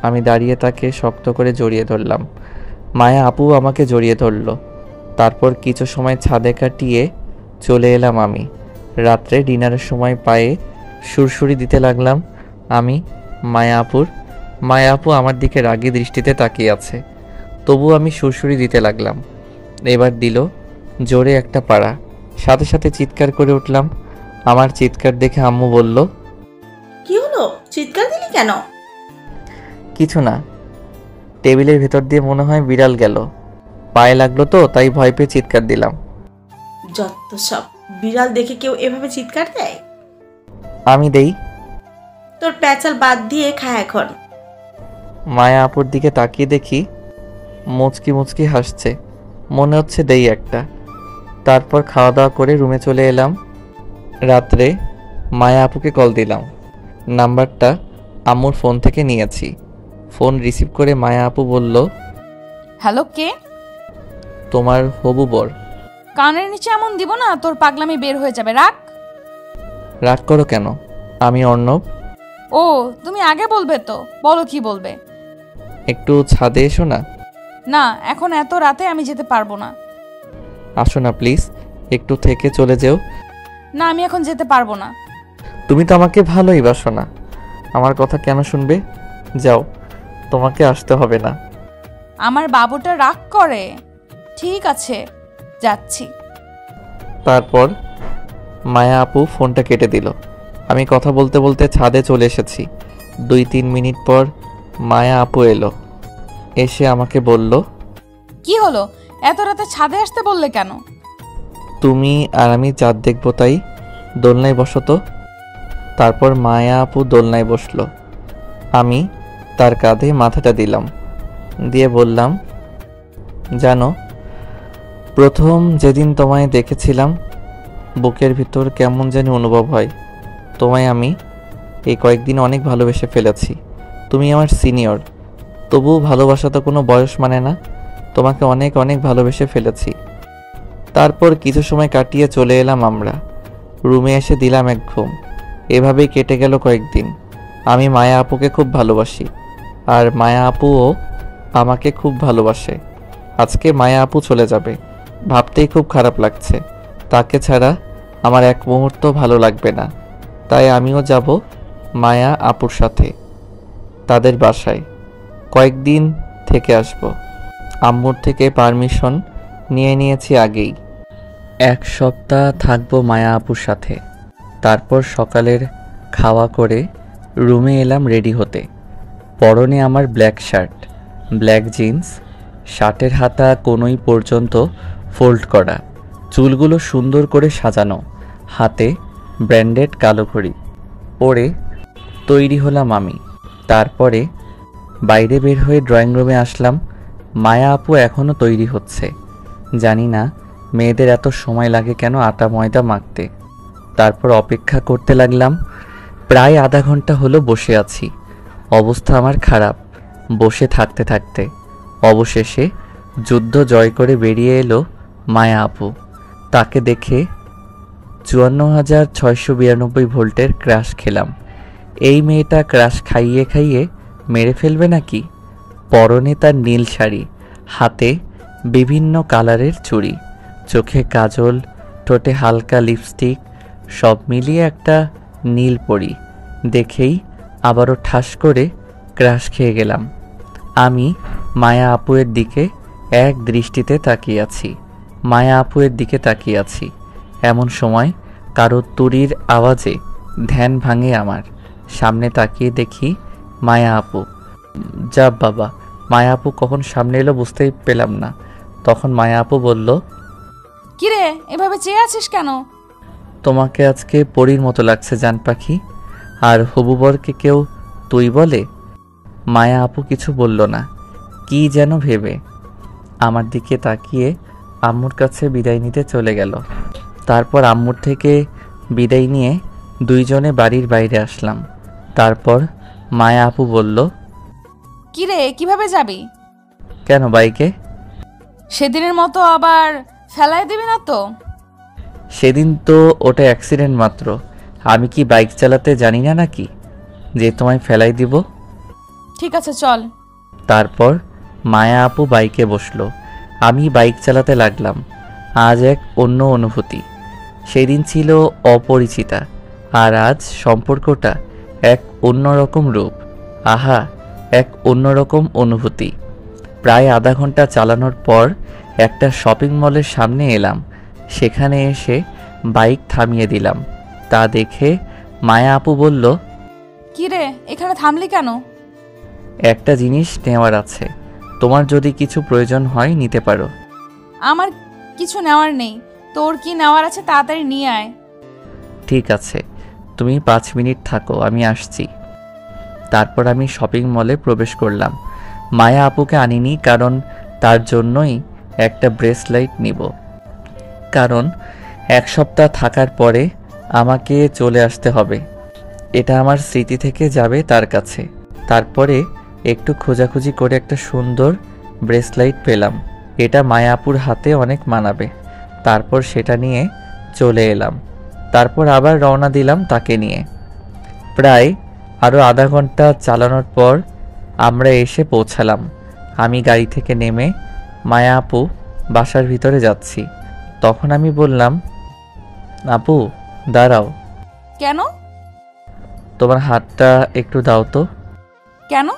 আমি দাঁড়িয়ে তাকে শক্ত করে জড়িয়ে ধরলাম। মায়া আপু আমাকে জড়িয়ে ধরল। তারপর কিছু সময় ছাদে কাটিয়ে চলে এলাম আমি। রাত্রে ডিনারের সময় পায়ে সুরসুরি দিতে লাগলাম আমি মায়া আপুর। মায়া আপু আমার দিকে রাগী দৃষ্টিতে তাকিয়ে আছে, তবু আমি সুরসুরি দিতে লাগলাম। এবার দিল জোরে একটা পাড়া, সাথে সাথে চিৎকার করে উঠলাম। আমার চিৎকার দেখে আম্মু বলল, কি হলো, চিৎকার দিলি কেন? কিছু না, টেবিলের ভেতর দিয়ে মনে হয় বিড়াল গেল, পায়ে লাগলো তো তাই ভয় পেয়ে চিৎকার দিলাম। যত সব, বিড়াল দেখে কেউ এভাবে চিৎকার দেয়? আমি দেই? তোর প্যাচাল বাদ দিয়ে খা এখন। মায়া আপুর দিকে তাকিয়ে দেখি মুচকি মুচকি হাসছে, মনে হচ্ছে দেই একটা। তারপর খাওয়া দাওয়া করে রুমে চলে এলাম। রাত্রে মায়া আপুকে কল দিলাম। নাম্বারটা আম্মুর ফোন থেকে নিয়েছি। ফোন রিসিভ করে মায়া আপু বলল, হ্যালো, কে? তোমার হবু বর। কানের নিচে এমন দিব না, তোর পাগলামি বের হয়ে যাবে। রাখ। রাগ করো কেন? আমি অর্ণব। ও, তুমি আগে বলবে তো, বলো কি বলবে। একটু ছাদে এসো না। না, এখন এত রাতে আমি যেতে পারবো না। আসো না প্লিজ, একটু থেকে চলে যেও। না, আমি এখন যেতে পারবো না। তুমি তো আমাকে ভালোই বাসো না, আমার কথা কেন শুনবে? যাও, তোমাকে আসতে হবে না। আমার বাবুটা রাগ করে। ঠিক আছে, যাচ্ছি। তারপর মায়া আপু ফোনটা কেটে দিল। আমি কথা বলতে বলতে ছাদে চলে এসেছি। 2-3 মিনিট পর মায়া আপু এলো। এসে আমাকে বলল, কি হলো, এত রাতে ছাদে আসতে বললে কেন? তুমি আর আমি চাঁদ দেখবো তাই। দোলনায় বসো তো। তারপর মায়া আপু দোলনায় বসলো। আমি তার কাঁধে মাথাটা দিলাম, দিয়ে বললাম, জানো, প্রথম যেদিন তোমায় দেখেছিলাম বুকের ভিতর কেমন জানি অনুভব হয়। তোমায় আমি এই কয়েকদিন অনেক ভালোবেসে ফেলেছি। তুমি আমার সিনিয়র, তবুও ভালোবাসা তো কোনো বয়স মানে না। তোমাকে অনেক অনেক ভালোবেসে ফেলেছি। তারপর কিছু সময় কাটিয়ে চলে এলাম আমরা। রুমে এসে দিলাম এক ঘুম। এভাবেই কেটে গেল কয়েকদিন। আমি মায়া আপুকে খুব ভালোবাসি, আর মায়া আপুও আমাকে খুব ভালোবাসে। আজকে মায়া আপু চলে যাবে, ভাবতেই খুব খারাপ লাগছে। তাকে ছাড়া আমার এক মুহূর্ত ভালো লাগবে না। তাই আমিও যাব মায়া আপুর সাথে তাদের বাসায়, কয়েকদিন থেকে আসব। আম্মুর থেকে পারমিশন নিয়ে নিয়েছি আগেই। 1 সপ্তাহ থাকবো মায়া আপুর সাথে। তারপর সকালের খাওয়া করে রুমে এলাম রেডি হতে। পরনে আমার ব্ল্যাক শার্ট, ব্ল্যাক জিন্স, শার্টের হাতা কোনোই পর্যন্ত ফোল্ড করা, চুলগুলো সুন্দর করে সাজানো, হাতে ব্র্যান্ডেড কালো ঘড়ি পরে তৈরি হলাম আমি। তারপরে বাইরে বের হয়ে ড্রয়িং রুমে আসলাম। মায়া আপু এখনও তৈরি হচ্ছে। জানি না মেয়েদের এত সময় লাগে কেন আটা ময়দা মাখতে। তারপর অপেক্ষা করতে লাগলাম। প্রায় আধা ঘন্টা হলো বসে আছি। অবস্থা আমার খারাপ বসে থাকতে থাকতে। অবশেষে যুদ্ধ জয় করে বেরিয়ে এলো মায়া আপু। তাকে দেখে 54,692 ভোল্টের ক্রাশ খেলাম। এই মেয়েটা ক্রাশ খাইয়ে খাইয়ে মেরে ফেলবে নাকি? পরনে তার নীল শাড়ি, হাতে বিভিন্ন কালারের চুড়ি, চোখে কাজল, ঠোঁটে হালকা লিপস্টিক, সব মিলিয়ে একটা নীল পরি। দেখেই আবারও ঠাস করে ক্রাশ খেয়ে গেলাম। আমি মায়া আপুয়ের দিকে এক দৃষ্টিতে তাকিয়ে আছি। মায়া আপুয়ের দিকে তাকিয়ে আছি। এমন সময় কারো তুড়ির আওয়াজে ধ্যান ভাঙে আমার। সামনে তাকিয়ে দেখি মায়া আপু। যা বাবা, মায়া আপু কখন সামনে এলো বুঝতেই পেলাম না। তখন মায়া আপু বলল, কিরে এভাবে চেয়ে আছিস কেন? তোমাকে আজকে পরীর মতো লাগছে জান পাখি। আর হবু বরকে কেউ তুই বলে? মায়া আপু কিছু বলল না, কি যেন ভেবে আমার দিকে তাকিয়ে আম্মুর কাছে বিদায় নিতে চলে গেল। তারপর আম্মুর থেকে বিদায় নিয়ে দুইজনে বাড়ির বাইরে আসলাম। তারপর মায়া আপু বলল, কিরে কিভাবে যাবি? কেন বাইকে? সেদিনের মতো আবার ফেলায় দিবি না তো? সেদিন তো ওটা অ্যাক্সিডেন্ট মাত্র। আমি কি বাইক চালাতে জানি না নাকি যে তোমায় ফেলাই দিব? ঠিক আছে চল। তারপর মায়া আপু বাইকে বসলো, আমি বাইক চালাতে লাগলাম। আজ এক অন্য অনুভূতি। সেদিন ছিল অপরিচিতা, আর আজ সম্পর্কটা এক অন্যরকম রূপ। আহা, এক অন্যরকম অনুভূতি। প্রায় আধা ঘন্টা চালানোর পর একটা শপিং মলের সামনে এলাম। সেখানে এসে বাইক থামিয়ে দিলাম। তা দেখে মায়া আপু বলল, কিরে এখানে থামলি কেন? একটা জিনিস নেওয়ার আছে, তোমার যদি কিছু প্রয়োজন হয় নিতে পারো। আমার কিছু নেওয়ার নেই। তোর কি নেওয়ার আছে তাড়াতাড়ি নিয়ে আয়। ঠিক আছে, তুমি 5 মিনিট থাকো, আমি আসছি। তারপর আমি শপিং মলে প্রবেশ করলাম। মায়া আপুকে আনিনি, কারণ তার জন্যই একটা ব্রেসলাইট নিব। কারণ 1 সপ্তাহ থাকার পরে আমাকে চলে আসতে হবে। এটা আমার স্মৃতি থেকে যাবে তার কাছে। তারপরে একটু খোঁজাখুঁজি করে একটা সুন্দর ব্রেসলাইট পেলাম। এটা মায়া আপুর হাতে অনেক মানাবে। তারপর সেটা নিয়ে চলে এলাম। তারপর আবার রওনা দিলাম তাকে নিয়ে। প্রায় আরও আধা ঘন্টা চালানোর পর আমরা এসে পৌঁছালাম। আমি গাড়ি থেকে নেমে মায়া আপু বাসার ভিতরে যাচ্ছি। তখন আমি বললাম, আপু দাঁড়াও, কেন? তোমার হাতটা একটু দাও তো। কেন?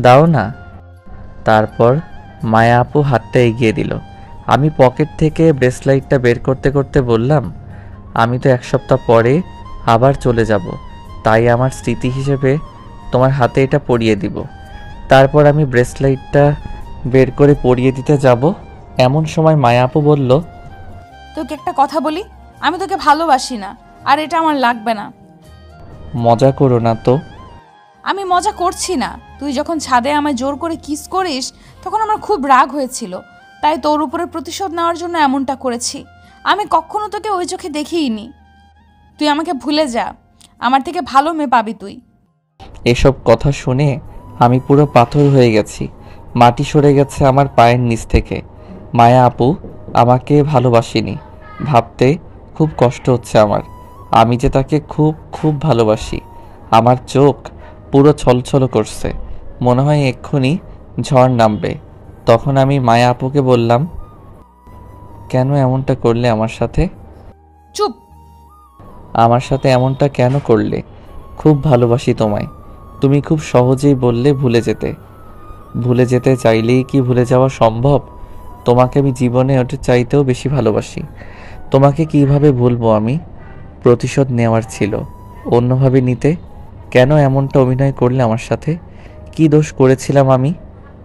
দাও না। তারপর মায়া আপু হাতটা এগিয়ে দিল। আমি পকেট থেকে ব্রেসলাইটটা বের করতে করতে বললাম, আমি তো 1 সপ্তাহ পরে আবার চলে যাব, তাই আমার স্মৃতি হিসেবে তোমার হাতে এটা পরিয়ে দিব। তারপর আমি ব্রেসলাইটটা বের করে পরিয়ে দিতে যাব, এমন সময় মায়া আপু বলল, তোকে একটা কথা বলি, আমি তোকে ভালোবাসি না, আর এটা আমার লাগবে না। মজা করো না তো। আমি মজা করছি না। তুই যখন ছাদে আমায় জোর করে কিস করিস তখন আমার খুব রাগ হয়েছিল, তাই তোর উপরে প্রতিশোধ নেওয়ার জন্য এমনটা করেছি। আমি কখনো তোকে ওই চোখে দেখিইনি। তুই আমাকে ভুলে যা, আমার থেকে ভালো মেয়ে পাবি তুই। এসব কথা শুনে আমি পুরো পাথর হয়ে গেছি। মাটি সরে গেছে আমার পায়ের নিচ থেকে। মায়া আপু আমাকে ভালোবাসেনি ভাবতে খুব কষ্ট হচ্ছে আমার। আমি যে তাকে খুব খুব ভালোবাসি। আমার চোখ পুরো ছলছল করছে, মনে হয় এক্ষুনি ঝড় নামবে। তখন আমি মায়া আপুকে বললাম, কেন এমনটা করলে আমার সাথে? চুপ। আমার সাথে এমনটা কেন করলে? খুব ভালোবাসি তোমায়। তুমি খুব সহজেই বললে ভুলে যেতে। ভুলে যেতে চাইলেই কি ভুলে যাওয়া সম্ভব? তোমাকে আমি জীবনে ওটা চাইতেও বেশি ভালোবাসি। তোমাকে কিভাবে ভুলবো আমি? প্রতিশোধ নেওয়ার ছিল, অন্যভাবে নিতে। কেন এমনটা অভিনয় করলে আমার সাথে? কি দোষ করেছিলাম আমি?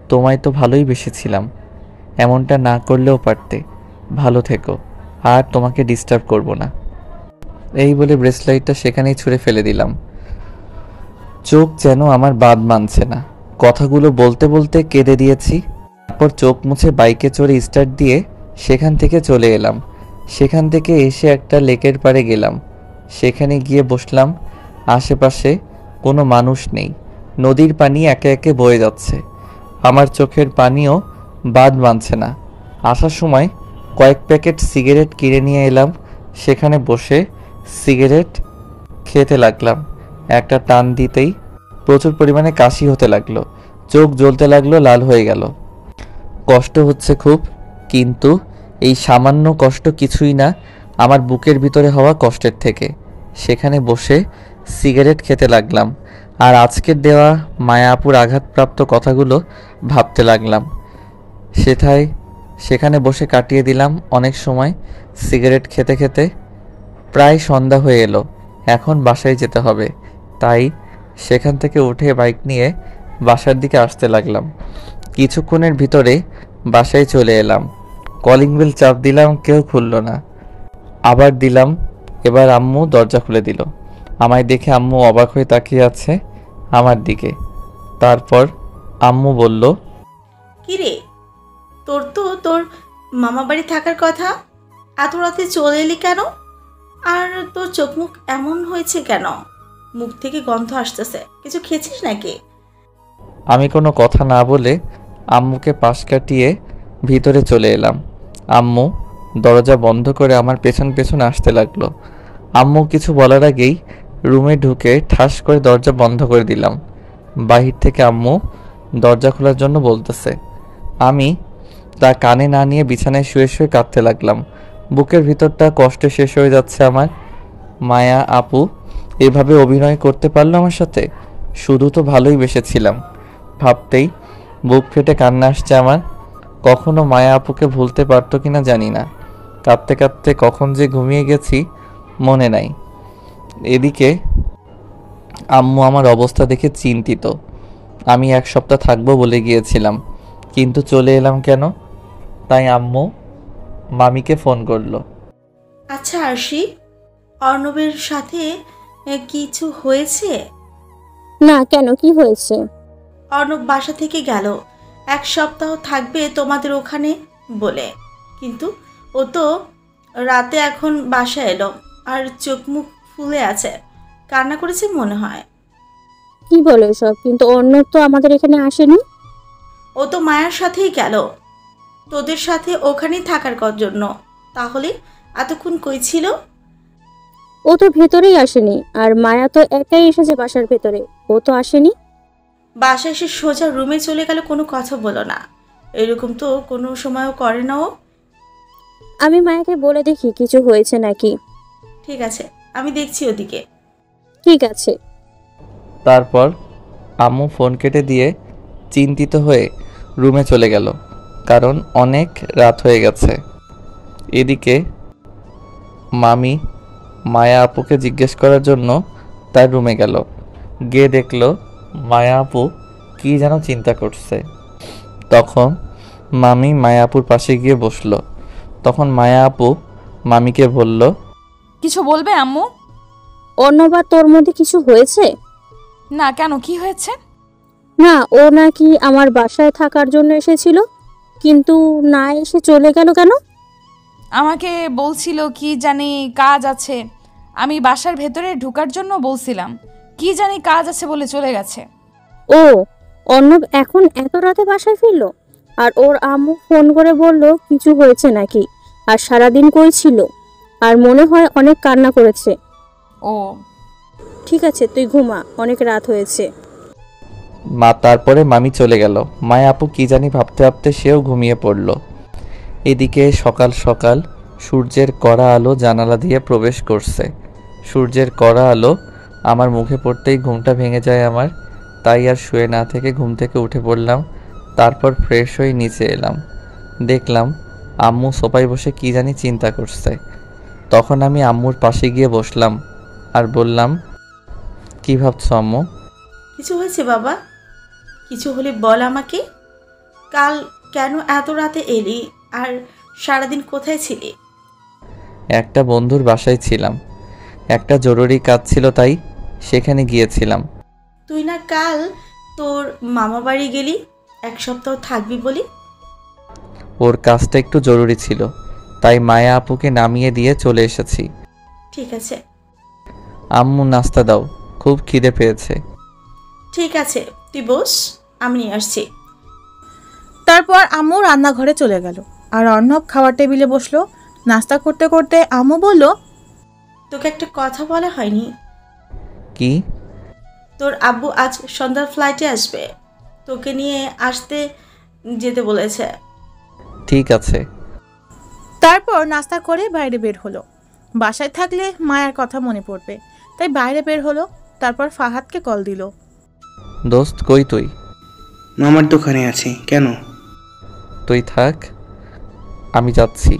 তোমায় তো ভালোই বেসেছিলাম। এমনটা না করলেও পারতে। ভালো থেকো, আর তোমাকে ডিস্টার্ব করব না। এই বলে ব্রেসলাইটটা সেখানেই ছুঁড়ে ফেলে দিলাম। চোখ যেন আমার বাদ মানছে না। কথাগুলো বলতে বলতে কেঁদে দিয়েছি। তারপর চোখ মুছে বাইকে চড়ে স্টার্ট দিয়ে সেখান থেকে চলে এলাম। সেখান থেকে এসে একটা লেকের পাড়ে গেলাম। সেখানে গিয়ে বসলাম। আশেপাশে কোনো মানুষ নেই। নদীর পানি একে একে বয়ে যাচ্ছে। আমার চোখের পানিও বাদ মানছে না। আসার সময় কয়েক প্যাকেট সিগারেট কিনে নিয়ে এলাম। সেখানে বসে সিগারেট খেতে লাগলাম। একটা টান দিতেই প্রচুর পরিমাণে কাশি হতে লাগলো, চোখ জ্বলতে লাগলো, লাল হয়ে গেল। কষ্ট হচ্ছে খুব, কিন্তু এই সামান্য কষ্ট কিছুই না আমার বুকের ভিতরে হওয়া কষ্টের থেকে। সেখানে বসে সিগারেট খেতে লাগলাম আর আজকের দেওয়া মায়া আপুর আঘাতপ্রাপ্ত কথাগুলো ভাবতে লাগলাম। সেখানে বসে কাটিয়ে দিলাম অনেক সময় সিগারেট খেতে খেতে। প্রায় সন্ধ্যা হয়ে এলো, এখন বাসায় যেতে হবে। তাই সেখান থেকে উঠে বাইক নিয়ে বাসার দিকে আসতে লাগলাম। কিছুক্ষণের ভিতরে বাসায় চলে এলাম। কলিং বেল চাপ দিলাম, কেউ খুলল না। আবার দিলাম, এবার আম্মু দরজা খুলে দিল। আমায় দেখে আম্মু অবাক হয়ে তাকিয়ে আছে আমার দিকে। তারপর আম্মু বলল, কিরে, তোর মামা বাড়ি থাকার কথা, এত রাতে চলে এলি কেন? আর তোর চোখ মুখ এমন হয়েছে কেন? মুখ থেকে গন্ধ আসতেছে, কিছু খেয়েছিস নাকি? আমি কোনো কথা না বলে আম্মুকে পাশ কাটিয়ে ভিতরে চলে এলাম। আম্মু দরজা বন্ধ করে আমার পেছন পেছন আসতে লাগলো। আম্মু কিছু বলার আগেই রুমে ঢুকে ঠাস করে দরজা বন্ধ করে দিলাম। বাহির থেকে আম্মু দরজা খোলার জন্য বলতেছে। আমি তা কানে না নিয়ে বিছানায় শুয়ে শুয়ে কাঁদতে লাগলাম। বুকের ভিতরটা কষ্টে শেষ হয়ে যাচ্ছে আমার। মায়া আপু এভাবে অভিনয় করতে পারলো আমার সাথে? শুধু তো ভালোই বেসেছিলাম। ভাবতেই বুক ফেটে কান্না আসছে আমার। কখনো মায়া আপুকে ভুলতে পারতো কিনা জানি না। কাঁদতে কাঁদতে কখন যে ঘুমিয়ে গেছি মনে নাই। এদিকে আম্মু আমার অবস্থা দেখে চিন্তিত। আমি 1 সপ্তাহ থাকবো বলে গিয়েছিলাম, কিন্তু চলে এলাম কেন? তাই আম্মু মামিকে ফোন করলো। আচ্ছা আরশি, অর্ণবের সাথে কিছু হয়েছে? না, কেন, কি হয়েছে? অর্ণব বাসা থেকে গেল 1 সপ্তাহ থাকবে তোমাদের ওখানে বলে, কিন্তু ও তো রাতে এখন বাসা এলো আর চোখ মুখ ফুলে আছে, কান্না করেছে মনে হয়। কি বলো সব? কিন্তু অর্ণব তো আমাদের এখানে আসেনি। ও তো মায়ের সাথেই গেল তোদের সাথে ওখানেই থাকার জন্য। তাহলে এতক্ষণ কই ছিল? ও তো ভেতরেই আসেনি, আর মায়া তো একাই এসেছে বাসার ভেতরে, ও তো আসেনি। বাসায় এসে সোজা রুমে চলে গেল, কোনো কথা বলো না। এরকম তো কোনো সময়ও করে না ও। আমি মায়াকে বলে দেখি কিছু হয়েছে নাকি। ঠিক আছে, আমি দেখছি ওদিকে। ঠিক আছে। তারপর আম্মু ফোন কেটে দিয়ে চিন্তিত হয়ে রুমে চলে গেল, কারণ অনেক রাত হয়ে গেছে। এদিকে মামি মায়া আপুকে জিজ্ঞেস করার জন্য তার রুমে গেল। গিয়ে দেখলো মায়া আপু কী যেন চিন্তা করছে। তখন মামি মায়া আপুর পাশে গিয়ে বসলো। তখন মায়া আপু মামিকে বলল, কিছু বলবে আম্মু? অর্ণব আর তোর মধ্যে কিছু হয়েছে? না, কেন, কি হয়েছে? না, ও নাকি আমার বাসায় থাকার জন্য এসেছিল, কিন্তু না এসে চলে গেল কেন? আমাকে বলছিল কি জানি কাজ আছে। আমি বাসার ভেতরে ঢোকার জন্য বলছিলাম, কি জানি কাজ আছে বলে চলে গেছে। ও, অর্ণব এখন এত রাতে বাসায় ফিরলো? আর ওর আম্মু ফোন করে বলল কিছু হয়েছে নাকি, আর সারাদিন কই ছিল, আর মনে হয় অনেক কান্না করেছে। ও ঠিক আছে, তুই ঘুমা, অনেক রাত হয়েছে। তারপরে মামি চলে গেল। মায়া আপু কি জানি ভাবতে ভাবতে সেও ঘুমিয়ে পড়ল। এদিকে সকাল সকাল সূর্যের কড়া আলো জানালা দিয়ে প্রবেশ করছে। সূর্যের কড়া আলো আমার মুখে পড়তেই ঘুমটা ভেঙে যায় আমার। তাই আর শুয়ে না থেকে ঘুম থেকে উঠে পড়লাম। তারপর ফ্রেশ হয়ে নিচে এলাম। দেখলাম আম্মু সোফায় বসে কি জানি চিন্তা করছে। তখন আমি আম্মুর পাশে গিয়ে বসলাম আর বললাম, কি ভাবছো আম্মু? কিছু হয়েছে বাবা? কিছু হলে বল আমাকে। কাল কেন এত রাতে এলি, আর সারাদিন কোথায় ছিলি? একটা বন্ধুর বাসায় ছিলাম, একটা জরুরি কাজ ছিল তাই সেখানে গিয়েছিলাম। তুই না কাল তোর মামা বাড়ি গেলি, 1 সপ্তাহ থাকবি বলি। ওর কাজটা একটু জরুরি ছিল, তাই মায়া আপুকে নামিয়ে দিয়ে চলে এসেছি। ঠিক আছে। আম্মু নাস্তা দাও, খুব খিদে পেয়েছে। ঠিক আছে, তুই বস, আমি নিয়ে আসছি। তারপর আম্মু রান্নাঘরে চলে গেল আর অর্ণব খাওয়ার টেবিলে বসলো। নাস্তা করতে করতে আম্মু বলল, তোকে একটা কথা বলা হয়নি। কি? তোর আব্বু আজ সন্ধ্যার ফ্লাইটে আসবে, তোকে নিয়ে আসতে যেতে বলেছে। ঠিক আছে। তারপর নাস্তা করে বাইরে বের হলো। বাসায় থাকলে মায়ের কথা মনে পড়বে, তাই বাইরে বের হলো। তারপর ফাহাদকে কল দিল। দোস্ত কই তুই? মামার দোকানে আছি, কেন? তুই থাক, আমি যাচ্ছি।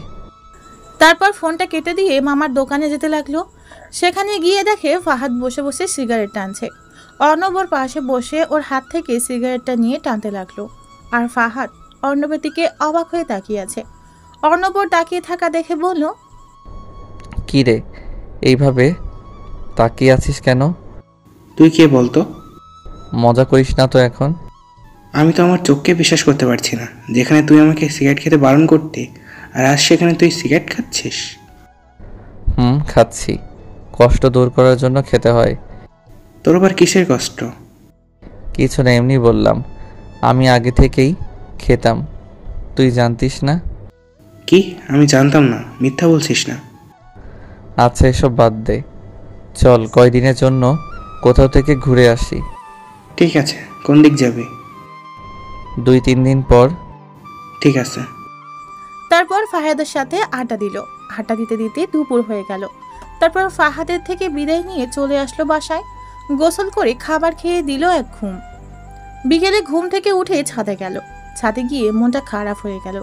তারপর ফোনটা কেটে দিয়ে মামার দোকানে যেতে লাগলো। সেখানে গিয়ে দেখে ফাহাদ বসে বসে সিগারেট টানছে। অর্ণব ওর পাশে বসে ওর হাত থেকে সিগারেটটা নিয়ে টানতে লাগলো। আর ফাহাদ অর্ণবের দিকে অবাক হয়ে তাকিয়ে আছে। অর্ণব ওর তাকিয়ে থাকা দেখে বলল, কি রে, এইভাবে তাকিয়ে আছিস কেন? তুই কে বলতো? মজা করিস না তো এখন। আমি তো আমার চোখকে বিশ্বাস করতে পারছি না, যেখানে তুই আমাকে সিগারেট খেতে বারণ করতে, আর আজ সেখানে তুই সিগারেট খাচ্ছিস। খাচ্ছি, কষ্ট দূর করার জন্য খেতে হয়। তোর আবার কিসের কষ্ট? কিছু না, এমনি বললাম। আমি আগে থেকেই খেতাম, তুই জানতিস না। কি? আমি জানতাম না, মিথ্যা বলছিস না। আচ্ছা এসব বাদ দে, চল কয়দিনের জন্য কোথাও থেকে ঘুরে আসি। ঠিক আছে, কোন দিক যাবে? 2-3 দিন পর। ঠিক আছে। তারপর ফাহাদের সাথে আড্ডা দিল। আড্ডা দিতে দিতে দুপুর হয়ে গেল। তারপর ফাহাদের থেকে বিদায় নিয়ে চলে আসলো বাসায়। গোসল করে খাবার খেয়ে দিল এক ঘুম। বিকেলে ঘুম থেকে উঠে ছাদে গেল। ছাদে গিয়ে মনটা খারাপ হয়ে গেল,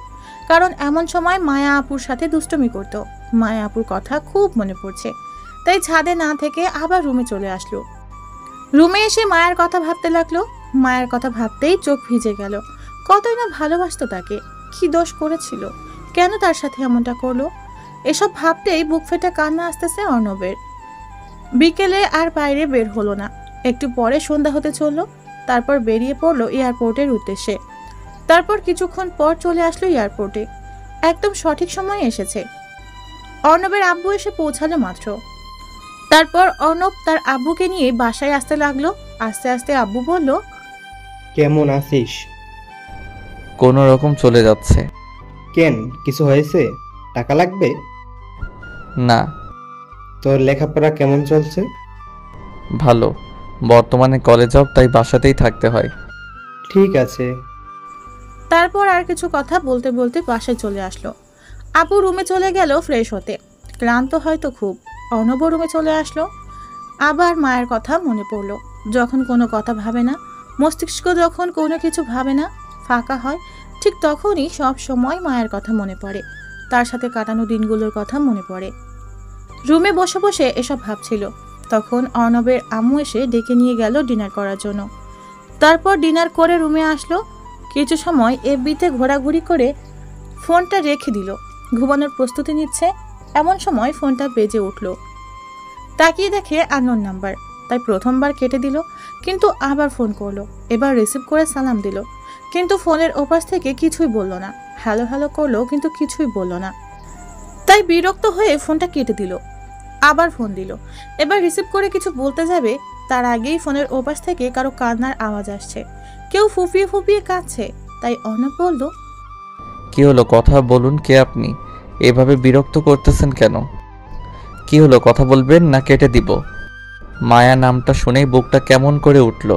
কারণ এমন সময় মায়া আপুর সাথে দুষ্টুমি করত। মায়া আপুর কথা খুব মনে পড়ছে, তাই ছাদে না থেকে আবার রুমে চলে আসলো। রুমে এসে মায়ের কথা ভাবতে লাগলো। মায়ের কথা ভাবতেই চোখ ভিজে গেল। কতই না ভালোবাসতো তাকে, কি দোষ করেছিল, কেন তার সাথে এমনটা করলো। এসব ভাবতেই বুক ফেটে কান্না আসতেছে অর্ণবের। বিকেলে আর বাইরে বের হলো না। একটু পরে সন্ধ্যা হতে চললো। তারপর বেরিয়ে পড়লো এয়ারপোর্টের উদ্দেশ্যে। তারপর কিছুক্ষণ পর চলে আসলো এয়ারপোর্টে। একদম সঠিক সময়ে এসেছে। অর্ণবের আব্বু এসে পৌঁছালো মাত্র। তারপর অর্ণব তার আব্বুকে নিয়ে বাসায় আসতে লাগলো। আস্তে আস্তে আব্বু বলল, কেমন আছিস? কোনো রকম চলে যাচ্ছে। কেন, কিছু হয়েছে? টাকা লাগবে? না। তোর লেখাপড়া কেমন চলছে? ভালো, বর্তমানে কলেজ জব, তাই বাসাতেই থাকতে হয়। ঠিক আছে। তারপর আর কিছু কথা বলতে বলতে বাসায় চলে আসলো। আব্বু রুমে চলে গেল ফ্রেশ হতে। ক্লান্ত হয়তো খুব। অর্ণব রুমে চলে আসলো। আবার মায়ের কথা মনে পড়লো। যখন কোনো কথা ভাবে না, মস্তিষ্ক যখন কোনো কিছু ভাবে না, ফাঁকা হয়, ঠিক তখনই সব সময় মায়ের কথা মনে পড়ে। তার সাথে কাটানো দিনগুলোর কথা মনে পড়ে। রুমে বসে বসে এসব ভাবছিল। তখন অর্ণবের আম্মু এসে ডেকে নিয়ে গেল ডিনার করার জন্য। তারপর ডিনার করে রুমে আসলো। কিছু সময় এফবিতে ঘোরাঘুরি করে ফোনটা রেখে দিল। ঘুমানোর প্রস্তুতি নিচ্ছে, এমন সময় ফোনটা বেজে উঠল। তাকিয়ে দেখে আননোন নাম্বার, তাই প্রথমবার কেটে দিল, কিন্তু আবার ফোন করলো। এবার রিসিভ করে সালাম দিল, কিন্তু ফোনের ওপাশ থেকে কিছুই বলল না। হ্যালো হ্যালো করলো, কিন্তু কিছুই বলল না। তাই বিরক্ত হয়ে ফোনটা কেটে দিল। আবার ফোন দিল। এবার রিসিভ করে কিছু বলতে যাবে, তার আগেই ফোনের ওপাশ থেকে কারো কান্নার আওয়াজ আসছে। কেউ ফুপিয়ে ফুপিয়ে কাঁদছে। তাই অর্ণব বলল, কি হলো, কথা বলুন। কে আপনি? এভাবে বিরক্ত করতেছেন কেন? কি হলো, কথা বলবেন না কেটে দিব? মায়া নামটা শুনেই বুকটা কেমন করে উঠল।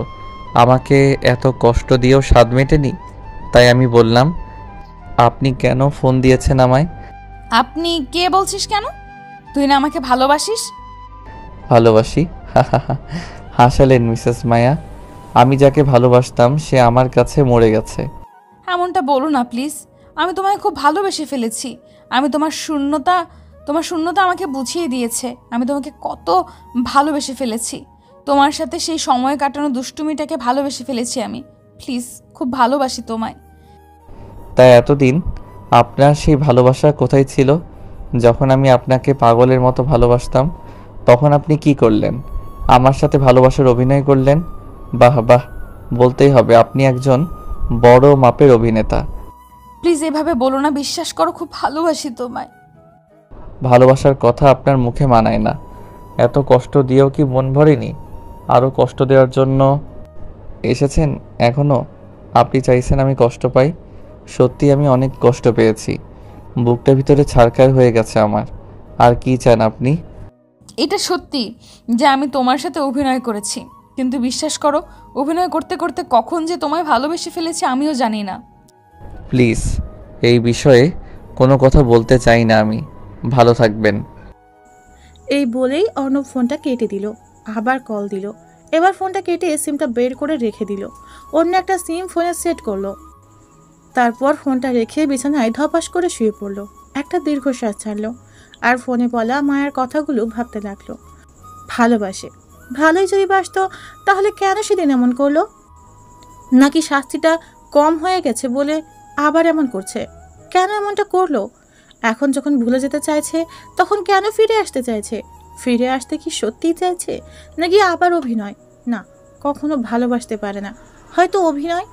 আমাকে এত কষ্ট দিয়েও স্বাদ মেটেনি, তাই আমি বললাম, আপনি কেন ফোন দিয়েছেন আমায়? আপনি কে বলছিস কেন? তুই না আমাকে ভালোবাসিস? ভালোবাসি? হাসালেন মিসেস মায়া। আমি যাকে ভালোবাসতাম সে আমার কাছে মরে গেছে। এমনটা বলো না প্লিজ। আমি তোমায় খুব ভালোবেসে ফেলেছি। আমি তোমার শূন্যতা আমাকে বুঝিয়ে দিয়েছে আমি তোমাকে কত ভালোবেসে ফেলেছি। তোমার সাথে সেই সময় কাটানো দুষ্টুমিটাকে ভালোবেসে ফেলেছি আমি। প্লিজ, খুব ভালোবাসি তোমায়। তাই এতদিন আপনার সেই ভালোবাসা কোথায় ছিল? যখন আমি আপনাকে পাগলের মতো ভালোবাসতাম, তখন আপনি কি করলেন? আমার সাথে ভালোবাসার অভিনয় করলেন। বাহ বাহ, বলতেই হবে আপনি একজন বড় মাপের অভিনেতা। প্লিজ এভাবে বলো না, বিশ্বাস করো খুব ভালোবাসি তোমায়। ভালোবাসার কথা আপনার মুখে মানায় না। এত কষ্ট দিয়েও কি মন ভরেনি? আরও কষ্ট দেওয়ার জন্য এসেছেন এখনও? আপনি চাইছেন আমি কষ্ট পাই? সত্যি আমি অনেক কষ্ট পেয়েছি। বুকটা ভিতরে ছারখার হয়ে গেছে আমার। আর কি চান আপনি? এটা সত্যি যে আমি তোমার সাথে অভিনয় করেছি, কিন্তু বিশ্বাস করো অভিনয় করতে করতে কখন যে তোমায় ভালোবেসে ফেলেছি আমিও জানি না। প্লিজ এই বিষয়ে কোনো কথা বলতে চাই না আমি। ভালো থাকবেন। এই বলেই অর্ণব ফোনটা কেটে দিল। আবার কল দিল। এবার ফোনটা কেটে সিমটা বের করে রেখে দিল। অন্য একটা সিম ফোনে সেট করলো। তারপর ফোনটা রেখে বিছানায় ধপাস করে শুয়ে পড়ল। একটা দীর্ঘশ্বাস ছাড়লো আর ফোনে বলা মায়ের কথাগুলো ভাবতে লাগলো। ভালোবাসে, ভালোই যদি বাসতো তাহলে কেন সেদিন এমন করলো? নাকি শাস্তিটা কম হয়ে গেছে বলে আবার এমন করছে? কেন এমনটা করলো? এখন যখন ভুলে যেতে চাইছে তখন কেন ফিরে আসতে চাইছে? ফিরে আসতে কি সত্যিই চাইছে, নাকি আবার অভিনয়? না, কখনো ভালোবাসতে পারে না, হয়তো অভিনয়।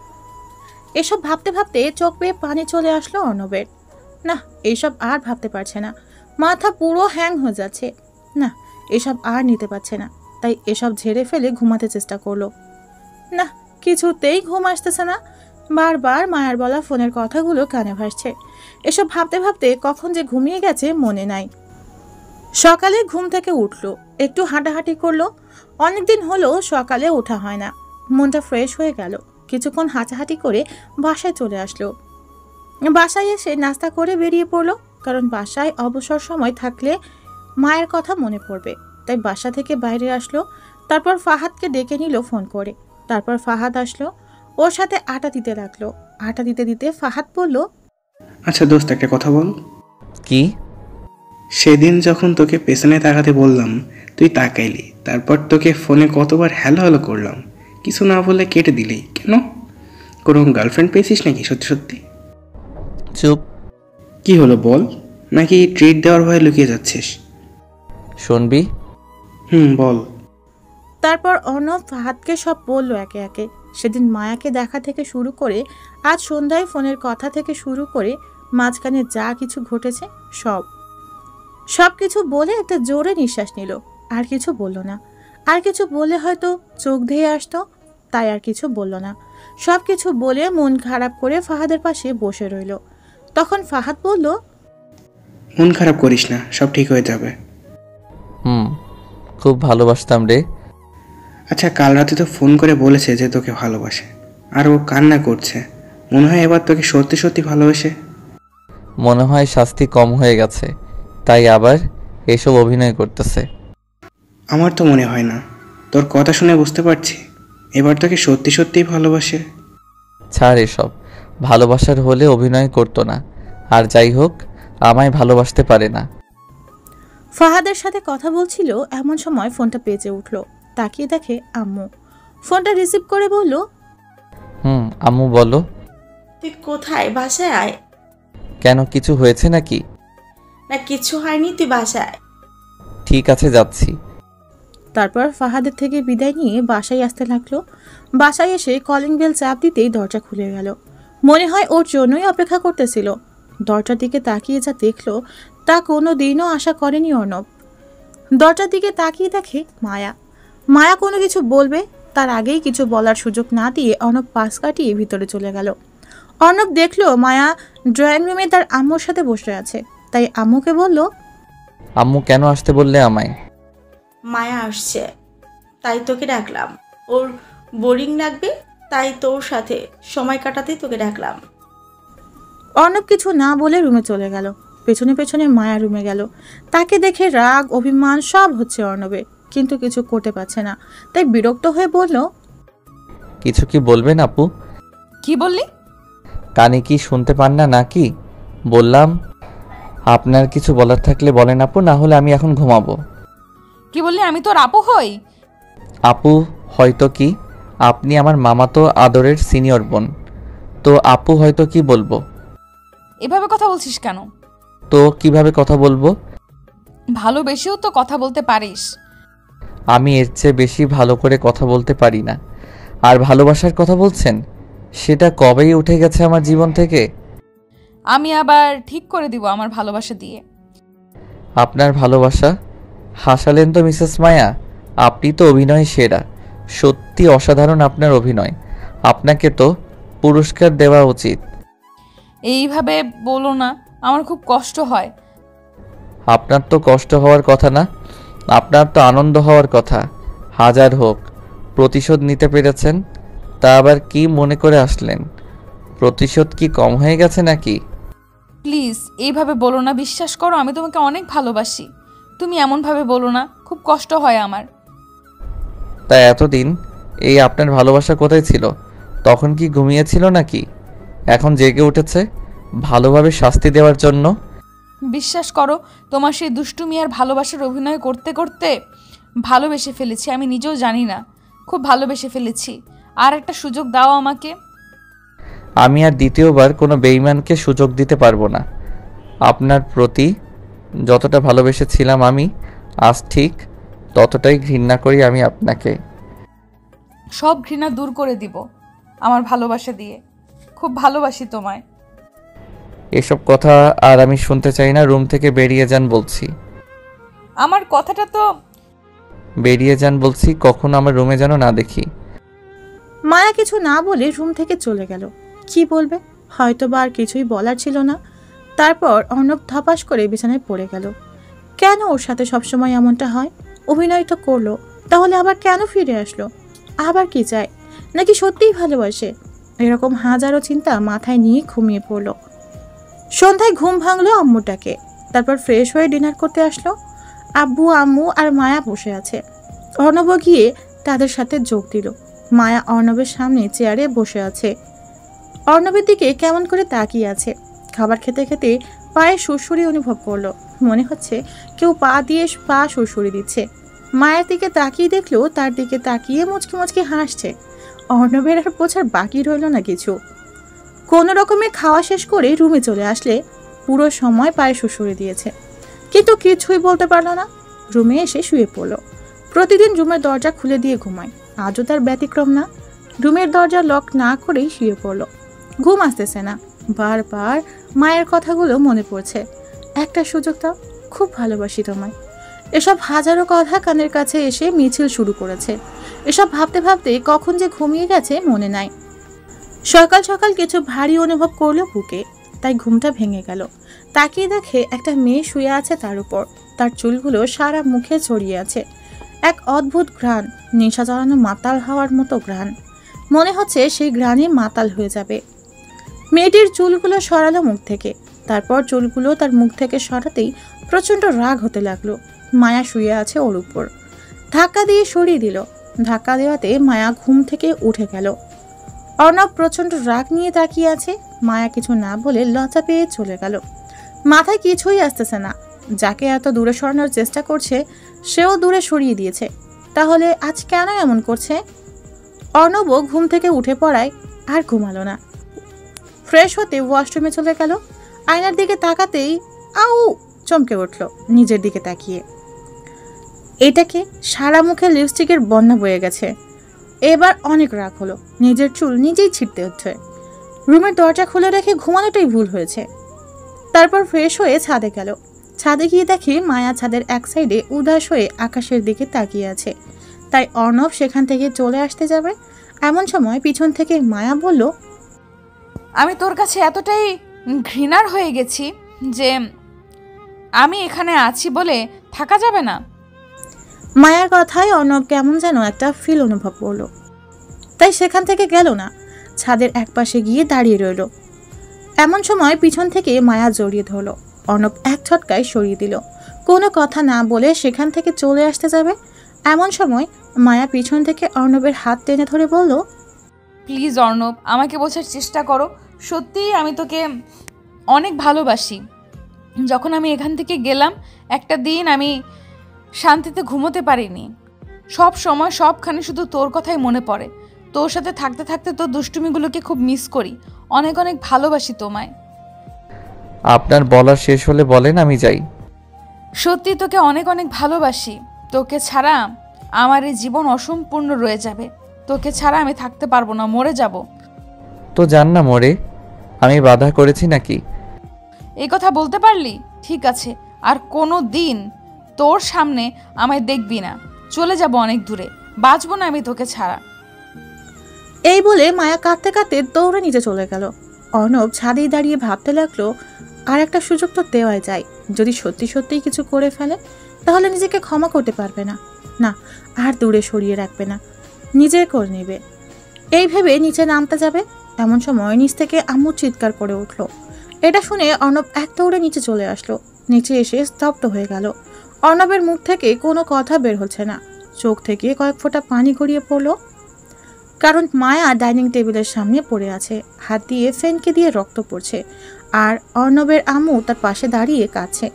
এসব ভাবতে ভাবতে চোখ বেয়ে পানি চলে আসলো অর্ণবের। না, এইসব আর ভাবতে পারছে না। মাথা পুরো হ্যাং হয়ে যাচ্ছে। না, এসব আর নিতে পারছে না। তাই এসব ঝেড়ে ফেলে ঘুমাতে চেষ্টা করলো। না, কিছুতেই ঘুম আসতেছে না। বারবার মায়ের বলা ফোনের কথাগুলো কানে ভাসছে। এসব ভাবতে ভাবতে কখন যে ঘুমিয়ে গেছে মনে নাই। সকালে ঘুম থেকে উঠলো, একটু হাঁটাহাঁটি করলো। অনেকদিন হলো সকালে ওঠা হয় না। মনটা ফ্রেশ হয়ে গেল। কিছুক্ষণ হাঁটাহাঁটি করে বাসায় চলে আসলো। বাসায় এসে নাস্তা করে বেরিয়ে পড়লো, কারণ বাসায় অবসর সময় থাকলে মায়ের কথা মনে পড়বে। তাই বাসা থেকে বাইরে আসলো। তারপর ফাহাদকে ডেকে নিল ফোন করে। তারপর ফাহাদ আসলো, ওর সাথে আটা দিতে লাগলো। আটা দিতে দিতে ফাহাদ বলল, আচ্ছা দোস্ত, একটা কথা বল। কি? সেদিন যখন তোকে পেছনে তাকাতে বললাম তুই তাকাইলি, তারপর তোকে ফোনে কতবার হ্যালো হ্যালো করলাম, কিছু না বলে কেটে দিলি কেন? কোনো গার্লফ্রেন্ড পেয়েছিস নাকি সত্যি সত্যি? চুপ। কি হলো বল, নাকি ট্রিট দেওয়ার ভয়ে লুকিয়ে যাচ্ছিস? শুনবি? বল। তারপর অর্ণব ফাহাদকে সব বলল একে একে। সেদিন মায়াকে দেখা থেকে শুরু করে আজ সন্ধ্যায় ফোনের কথা থেকে শুরু করে মাঝখানে যা কিছু ঘটেছে সব কিছু বলে একটা জোরে নিঃশ্বাস নিল। আর কিছু বলল না। আর কিছু বলে হয়তো চোখ ধেয়ে আসতো, তাই আর কিছু বলল না। সব কিছু বলে মন খারাপ করে ফাহাদের পাশে বসে রইল। তখন ফাহাদ বলল, মন খারাপ করিস না, সব ঠিক হয়ে যাবে। খুব ভালোবাসতাম রে। আচ্ছা, কাল রাতে তো ফোন করে বলেছে যে তোকে ভালোবাসে, আর ও কান্না করছে। মনে হয় এবার তোকে সত্যি সত্যি ভালোবাসে। মনে হয় শাস্তি কম হয়ে গেছে, তাই আবার এসব অভিনয় করতেছে। আমার তো মনে হয় না। তোর কথা শুনে বুঝতে পারছি এবার তোকে সত্যি সত্যিই ভালোবাসে। ছাড় এসব। ভালোবাসার হলে অভিনয় করতো না। আর যাই হোক, আমায় ভালোবাসতে পারে না। ফাহাদের সাথে কথা বলছিল এমন সময় ফোনটা বেজে উঠল। তাকিয়ে দেখে আম্মু। ফোনটা রিসিভ করে বলল, আম্মু বলো। তুই কোথায়? বাসায় আয়। কেন, কিছু হয়েছে নাকি? না, কিছু হয়নি, তুই বাসায়। ঠিক আছে, যাচ্ছি। তারপর ফাহাদের থেকে বিদায় নিয়ে বাসায় আসতে লাগলো। বাসায় এসে কলিং বেল চাপ দিতেই দরজা খুলে গেল। মনে হয় ওর জন্যই অপেক্ষা করতেছিল। দরজার দিকে তাকিয়ে যা দেখলো তা কোনো দিনও আশা করেনি অর্ণব। দরজার দিকে তাকিয়ে দেখে মায়া। মায়া কোনো কিছু বলবে তার আগেই কিছু বলার সুযোগ না দিয়ে অর্ণব পাশ কাটিয়ে ভিতরে চলে গেল। অর্ণব দেখলো মায়া ড্রয়িং রুমে তার আম্মুর সাথে বসে আছে। তাই আম্মুকে বলল, আম্মু কেন আসতে বললে আমায়? মায়া আসছে, তাই তোকে ডাকলাম। ওর বোরিং লাগবে, তাই তোর সাথে সময় কাটাতেই তোকে ডাকলাম। অর্ণব কিছু না বলে রুমে চলে গেল। পেছনে পেছনে মায়া রুমে গেল। তাকে দেখে রাগ অভিমান সব হচ্ছে অর্ণবের, কিন্তু কিছু করতে পারছে না। তাই বিরক্ত হয়ে বলল, কিছু কি বলবেন আপু? কি বললি? কানে কি শুনতে পান না নাকি? বললাম আপনার কিছু বলার থাকলে বলেন আপু, না হলে আমি এখন ঘুমাবো। কি বললি? আমি তোর আপু হই? আপু হয়তো কি, আপনি আমার মামাতো আদরের সিনিয়র বোন। তো আপু হয়তো কি বলবো? এভাবে কথা বলছিস কেন? তো কিভাবে কথা বলবো? ভালোবেসেও তো কথা বলতে পারিস। আমি এর চেয়ে বেশি ভালো করে কথা বলতে পারি না। আর ভালোবাসার কথা বলছেন, সেটা কবেই উঠে গেছে আমার জীবন থেকে। আমি আবার ঠিক করে দিব আমার ভালোবাসা দিয়ে। আপনার ভালোবাসা? হাসালেন তো মিসেস মায়া, আপনি তো অভিনয় সেরা। সত্যি অসাধারণ আপনার অভিনয়, আপনাকে তো পুরস্কার দেওয়া উচিত। এইভাবে বলো না, আমার খুব কষ্ট হয়। আপনার তো কষ্ট হওয়ার কথা না, আপনার তো আনন্দ হওয়ার কথা। হাজার হোক, প্রতিশোধ নিতে পেরেছেন, তা আবার কি মনে করে আসলেন? প্রতিশোধ কি কম হয়ে গেছে নাকি? প্লিজ এইভাবে বলো না, বিশ্বাস করো আমি তোমাকে অনেক ভালোবাসি। তুমি এমনভাবে বলো না, খুব কষ্ট হয় আমার। তা এতদিন এই আপনার ভালোবাসা কোথায় ছিল? তখন কি ঘুমিয়েছিল নাকি? এখন জেগে উঠেছে ভালোভাবে শাস্তি দেওয়ার জন্য? বিশ্বাস করো, তোমার সেই দুষ্টুমি আর ভালোবাসার অভিনয় করতে করতে ভালোবেসে ফেলেছি, আমি নিজেও জানি না, খুব ভালোবেসে ফেলেছি। আর একটা সুযোগ দাও আমাকে। আমি আর দ্বিতীয়বার কোনো বেঈমানকে সুযোগ দিতে পারবো না। আপনার প্রতি যতটা ভালোবেসেছিলাম আমি, আজ ঠিক ততটাই ঘৃণা করি আমি আপনাকে। সব ঘৃণা দূর করে দিব আমার ভালোবাসা দিয়ে। খুব ভালোবাসি তোমায়। এসব কথা আর আমি শুনতে চাই না, রুম থেকে বেরিয়ে যান বলছি। আমার কথাটা তো। বেরিয়ে যান বলছি, কখনো আমার রুমে যেন না দেখি। মায়া কিছু না বলে রুম থেকে চলে গেল। কি বলবে, হয়তো বা আর কিছুই বলার ছিল না। তারপর অর্ণব ধপাস করে বিছানায় পড়ে গেল। কেন ওর সাথে সবসময় এমনটা হয়? অভিনয় তো করলো, তাহলে আবার কেন ফিরে আসলো? আবার কি চায়? নাকি সত্যিই ভালোবাসে? এরকম হাজারো চিন্তা মাথায় নিয়ে ঘুমিয়ে পড়লো। সন্ধ্যায় ঘুম ভাঙলো আম্মুটাকে। তারপর ফ্রেশ হয়ে ডিনার করতে আসলো। আব্বু, আম্মু আর মায়া বসে আছে। অর্ণব গিয়ে তাদের সাথে যোগ দিল। মায়া অর্ণবের সামনে চেয়ারে বসে আছে, অর্ণবের দিকে কেমন করে তাকিয়ে আছে। খাবার খেতে খেতে পায়ে সুরসুরি অনুভব করলো, মনে হচ্ছে কেউ পা দিয়ে পা সুরসুরি দিচ্ছে। মায়ের দিকে তাকিয়ে দেখলো তার দিকে তাকিয়ে মুচকি মুচকি হাসছে। অর্ণবের আর বোঝার বাকি রইল না কিছু। কোনো রকমে খাওয়া শেষ করে রুমে চলে আসলে পুরো সময় পায়ে সুরসুরি দিয়েছে, কিন্তু কিছুই বলতে পারলো না। রুমে এসে শুয়ে পড়লো। প্রতিদিন রুমের দরজা খুলে দিয়ে ঘুমায়, আজও তার ব্যতিক্রম না। রুমের দরজা লক না করেই শুয়ে পড়লো। ঘুম আসতেছে না, বারবার মায়ের কথাগুলো মনে পড়ছে। একটা সুযোগ দাও, খুব ভালোবাসি তোমায়। এসব হাজারো কথা কানের কাছে এসে মিছিল শুরু করেছে। এসব ভাবতে ভাবতে কখন যে ঘুমিয়ে গেছে মনে নাই। সকাল সকাল কিছু ভারী অনুভব করলো বুকে, তাই ঘুমটা ভেঙে গেল। তাকিয়ে দেখে একটা মেয়ে শুয়ে আছে তার উপর। তার চুলগুলো সারা মুখে ছড়িয়ে আছে। এক অদ্ভুত ঘ্রাণ, নেশা চড়ানো মাতাল হওয়ার মতো ঘ্রাণ। মনে হচ্ছে সেই ঘ্রাণে মাতাল হয়ে যাবে। মেয়েটির চুলগুলো সরালো মুখ থেকে। তারপর চুলগুলো তার মুখ থেকে সরাতেই প্রচণ্ড রাগ হতে লাগলো। মায়া শুয়ে আছে ওর উপর। ধাক্কা দিয়ে সরিয়ে দিল। ধাক্কা দেওয়াতে মায়া ঘুম থেকে উঠে গেল। অর্ণব প্রচণ্ড রাগ নিয়ে তাকিয়ে আছে। মায়া কিছু না বলে লজ্জা পেয়ে চলে গেল। মাথায় কিছুই আসতেছে না। যাকে এত দূরে সরানোর চেষ্টা করছে সেও দূরে সরিয়ে দিয়েছে। তাহলে আজ কেন এমন করছে? অর্ণবও ঘুম থেকে উঠে পড়ায় আর ঘুমালো না। ফ্রেশ হতে ওয়াশরুমে চলে গেল। আয়নার দিকে তাকাতেই আউ চমকে উঠল নিজের দিকে তাকিয়ে। এটাকে সারা মুখে লিপস্টিকের বন্যা বয়ে গেছে। এবার অনেক রাগ হলো, নিজের চুল নিজেই ছিঁড়তে হচ্ছে। রুমের দরজা খুলে রেখে ঘুমানোটাই ভুল হয়েছে। তারপর ফ্রেশ হয়ে ছাদে গেল। ছাদে গিয়ে দেখে মায়া ছাদের এক সাইডে উদাস হয়ে আকাশের দিকে তাকিয়ে আছে। তাই অর্ণব সেখান থেকে চলে আসতে যাবে, এমন সময় পিছন থেকে মায়া বলল, আমি তোর কাছে এতটাই ঘৃণার হয়ে গেছি যে আমি এখানে আছি বলে থাকা যাবে না। মায়ার কথায় অর্ণব কেমন যেন একটা ফিল অনুভব করলো, তাই সেখান থেকে গেল না, ছাদের একপাশে গিয়ে দাঁড়িয়ে রইল। এমন সময় পিছন থেকে মায়া জড়িয়ে ধরলো। অর্ণব এক ছটকায় সরিয়ে দিল। কোনো কথা না বলে সেখান থেকে চলে আসতে যাবে, এমন সময় মায়া পিছন থেকে অর্ণবের হাত টেনে ধরে বলল, প্লিজ অর্ণব, আমাকে বোঝার চেষ্টা করো। সত্যিই আমি তোকে অনেক ভালোবাসি। যখন আমি এখান থেকে গেলাম একটা দিন আমি শান্তিতে ঘুমোতে পারিনি। সব সময় সবখানে শুধু তোর কথাই মনে পড়ে। তোর সাথে থাকতে থাকতে তোর দুষ্টুমিগুলোকে খুব মিস করি। অনেক অনেক ভালোবাসি তোমায়। আপনার বলা শেষ হলে বলেন, আমি যাই। সত্যি তোকে অনেক অনেক ভালোবাসি। তোকে ছাড়া আমার এই জীবন অসম্পূর্ণ রয়ে যাবে। তোকে ছাড়া আমি থাকতে পারবো না, মরে যাব। তো জান না মরে, আমি বাধা করেছি নাকি? এই কথা বলতে পারলি? ঠিক আছে, আর কোনো দিন তোর সামনে আমায় দেখবি না। চলে যাব অনেক দূরে, বাঁচবো না আমি তোকে ছাড়া। এই বলে মায়া কাঁদতে কাঁদতে দৌড়ে নিচে চলে গেল। অর্ণব ছাদেই দাঁড়িয়ে ভাবতে লাগলো, আর একটা সুযোগ তো দেওয়াই যায়। যদি সত্যি সত্যিই কিছু করে ফেলে তাহলে নিজেকে ক্ষমা করতে পারবে না, না আর দূরে সরিয়ে রাখবে না, নিজে করে নেবে। এই ভেবে নিচে নামতে যাবে, এমন সময় নিচ থেকে আম্মু চিৎকার করে উঠল। এটা শুনে অর্ণব এক দৌড়ে নিচে চলে আসলো। নিচে এসে স্তব্ধ হয়ে গেল। অর্ণবের মুখ থেকে কোনো কথা বের হচ্ছে না, চোখ থেকে কয়েক ফোঁটা পানি গড়িয়ে পড়লো। কারণ মায়া ডাইনিং টেবিলের সামনে পড়ে আছে, হাত দিয়ে ফ্যানকে দিয়ে রক্ত পড়ছে, আর অর্ণবের আম্মু তার পাশে দাঁড়িয়ে কাঁদছে।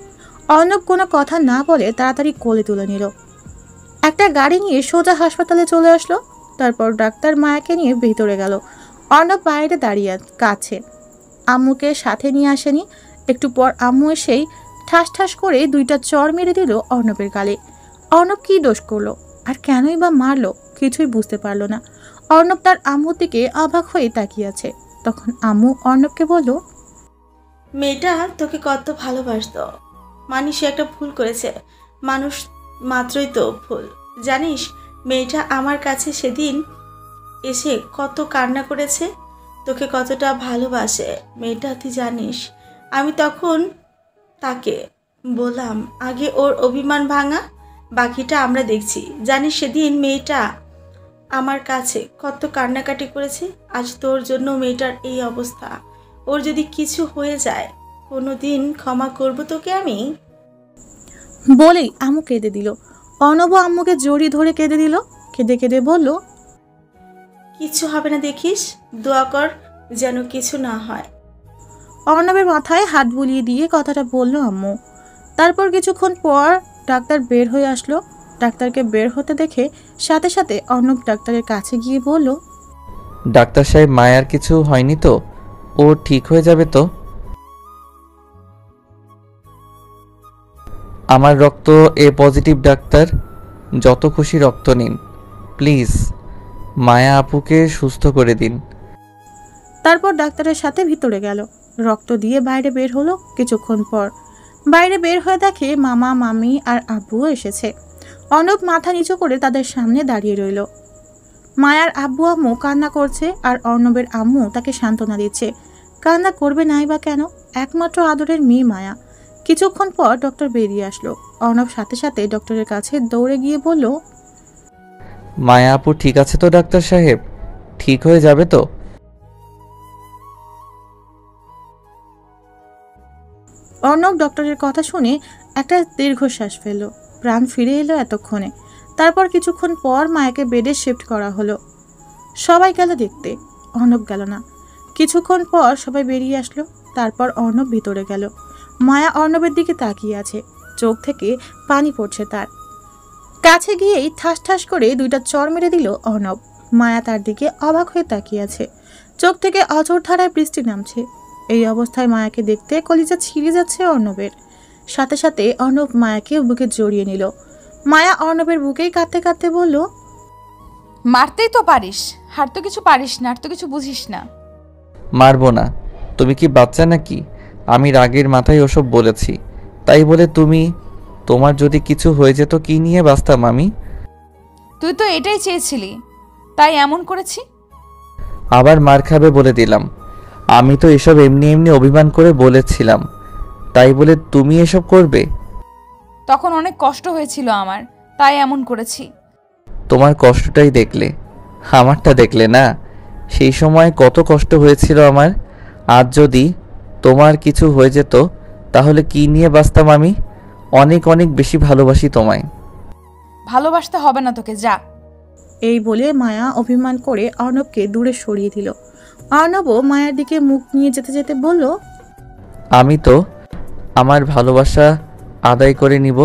অর্ণব কোনো কথা না বলে তাড়াতাড়ি কোলে তুলে নিল। একটা গাড়ি নিয়ে সোজা হাসপাতালে চলে আসলো। তারপর ডাক্তার মায়াকে নিয়ে ভিতরে গেল। অর্ণব বাইরে দাঁড়িয়ে কাঁদছে, আম্মুকে সাথে নিয়ে আসেনি। একটু পর আম্মু এসেই ঠাস ঠাস করে দুইটা চড় মেরে দিল অর্ণবের গালে। অর্ণব কি দোষ করলো আর কেনই বা মারলো কিছুই বুঝতে পারলো না। অর্ণব তার আম্মুর দিকে অবাক হয়ে তাকিয়ে আছে। তখন আম্মু অর্ণবকে বলল, মেয়েটা তোকে কত ভালোবাসতো, মানি সে একটা ভুল করেছে। মানুষ মাত্রই তো ভুল, জানিস মেয়েটা আমার কাছে সেদিন এসে কত কান্না করেছে, তোকে কতটা ভালোবাসে মেয়েটা তুই জানিস। আমি তখন তাকে বললাম আগে ওর অভিমান ভাঙা, বাকিটা আমরা দেখছি। জানিস সেদিন মেয়েটা আমার কাছে কত কান্নাকাটি করেছে। আজ তোর জন্য মেয়েটার এই অবস্থা। ওর যদি কিছু হয়ে যায় কোনো দিন ক্ষমা করব তোকে আমি। বলেই আম্মু কেঁদে দিল। অর্ণব আম্মুকে জড়িয়ে ধরে কেঁদে দিল। কেঁদে কেঁদে বলল, কিছু হবে না দেখিস, দোয়া কর যেন কিছু না হয়। অর্ণবের মাথায় হাত বুলিয়ে দিয়ে কথাটা বলল আম্মু। তারপর কিছুক্ষণ পর ডাক্তার বের হয়ে আসলো। ডাক্তারকে বের হতে দেখে সাথে সাথে অর্ণব ডাক্তারের কাছে গিয়ে বলল, ডাক্তার সাহেব, মায়ার কিছু হয়নি তো? ও ঠিক হয়ে যাবে তো? আমার রক্ত এ পজিটিভ ডাক্তার, যত খুশি রক্ত নিন প্লিজ, মায়া আপুকে সুস্থ করে দিন। তারপর ডাক্তারের সাথে ভিতরে গেল। রক্ত দিয়ে বাইরে বের হলো। কিছুক্ষণ পর বাইরে বের হয়ে দেখে মামা মামি আর আব্বুও এসেছে। অর্ণব মাথা নিচু করে তাদের সামনে দাঁড়িয়ে রইল। মায়ার আব্বু আম্মু কান্না করছে আর অর্ণবের আম্মু তাকে সান্ত্বনা দিচ্ছে। কান্না করবে নাই বা কেন, একমাত্র আদরের মেয়ে মায়া। কিছুক্ষণ পর ডক্টর বেরিয়ে আসলো। অর্ণব সাথে সাথে ডক্টরের কাছে দৌড়ে গিয়ে বলল, মায়া আপু ঠিক আছে তো ডাক্তার সাহেব? ঠিক হয়ে যাবে তো? অর্ণব ডক্টরের কথা শুনে একটা দীর্ঘশ্বাস ফেলল। প্রাণ ফিরে এলো এতক্ষণে। তারপর কিছুক্ষণ পর মায়াকে বেডে শিফট করা হলো। সবাই গেল দেখতে, অর্ণব গেল না। কিছুক্ষণ পর সবাই বেরিয়ে আসলো। তারপর অর্ণব ভিতরে গেল। মায়া অর্ণবের দিকে তাকিয়ে আছে, চোখ থেকে পানি পড়ছে তার। কাছে গিয়েই ঠাস ঠাস করে দুইটা চড় মেরে দিল অর্ণব। মায়া তার দিকে অবাক হয়ে তাকিয়ে আছে, চোখ থেকে অঝোর ধারায় বৃষ্টি নামছে। এই অবস্থায় মায়াকে দেখতে কলিজা ছিঁড়ে যাচ্ছে অর্ণবের। সাথে সাথে অর্ণব মায়াকে বুকে জড়িয়ে নিল। মায়া অর্ণবের বুকেই কাঁদতে কাঁদতে বলল, মারতেই তো পারিস, হার তো কিছু পারিস না, আর তো কিছু বুঝিস না। মারবো না, তুমি কি বাচ্চা নাকি? আমি রাগের মাথায় ওসব বলেছি, তাই বলে তুমি, তোমার যদি কিছু হয়ে যেত কি নিয়ে বাঁচতাম আমি? তুই তো এটাই চেয়েছিলি, তাই এমন করেছি। আবার মার খাবে বলে দিলাম। আমি তো এসব এমনি এমনি অভিমান করে বলেছিলাম, তাই বলে তুমি এসব করবে? তখন অনেক কষ্ট হয়েছিল আমার, তাই এমন করেছি। তোমার কষ্টটাই দেখলে, আমারটা দেখলে না। সেই সময় কত কষ্ট হয়েছিল আমার। আজ যদি তোমার কিছু হয়ে যেত তাহলে কি নিয়ে বাঁচতাম আমি? অনেক অনেক বেশি ভালোবাসি তোমায়। ভালোবাসতে হবে না তোকে, যা। এই বলে মায়া অভিমান করে অর্ণবকে দূরে সরিয়ে দিল। অর্ণবও মায়ের দিকে মুখ নিয়ে যেতে যেতে বলল, আমি তো আমার ভালোবাসা আদায় করে নিব।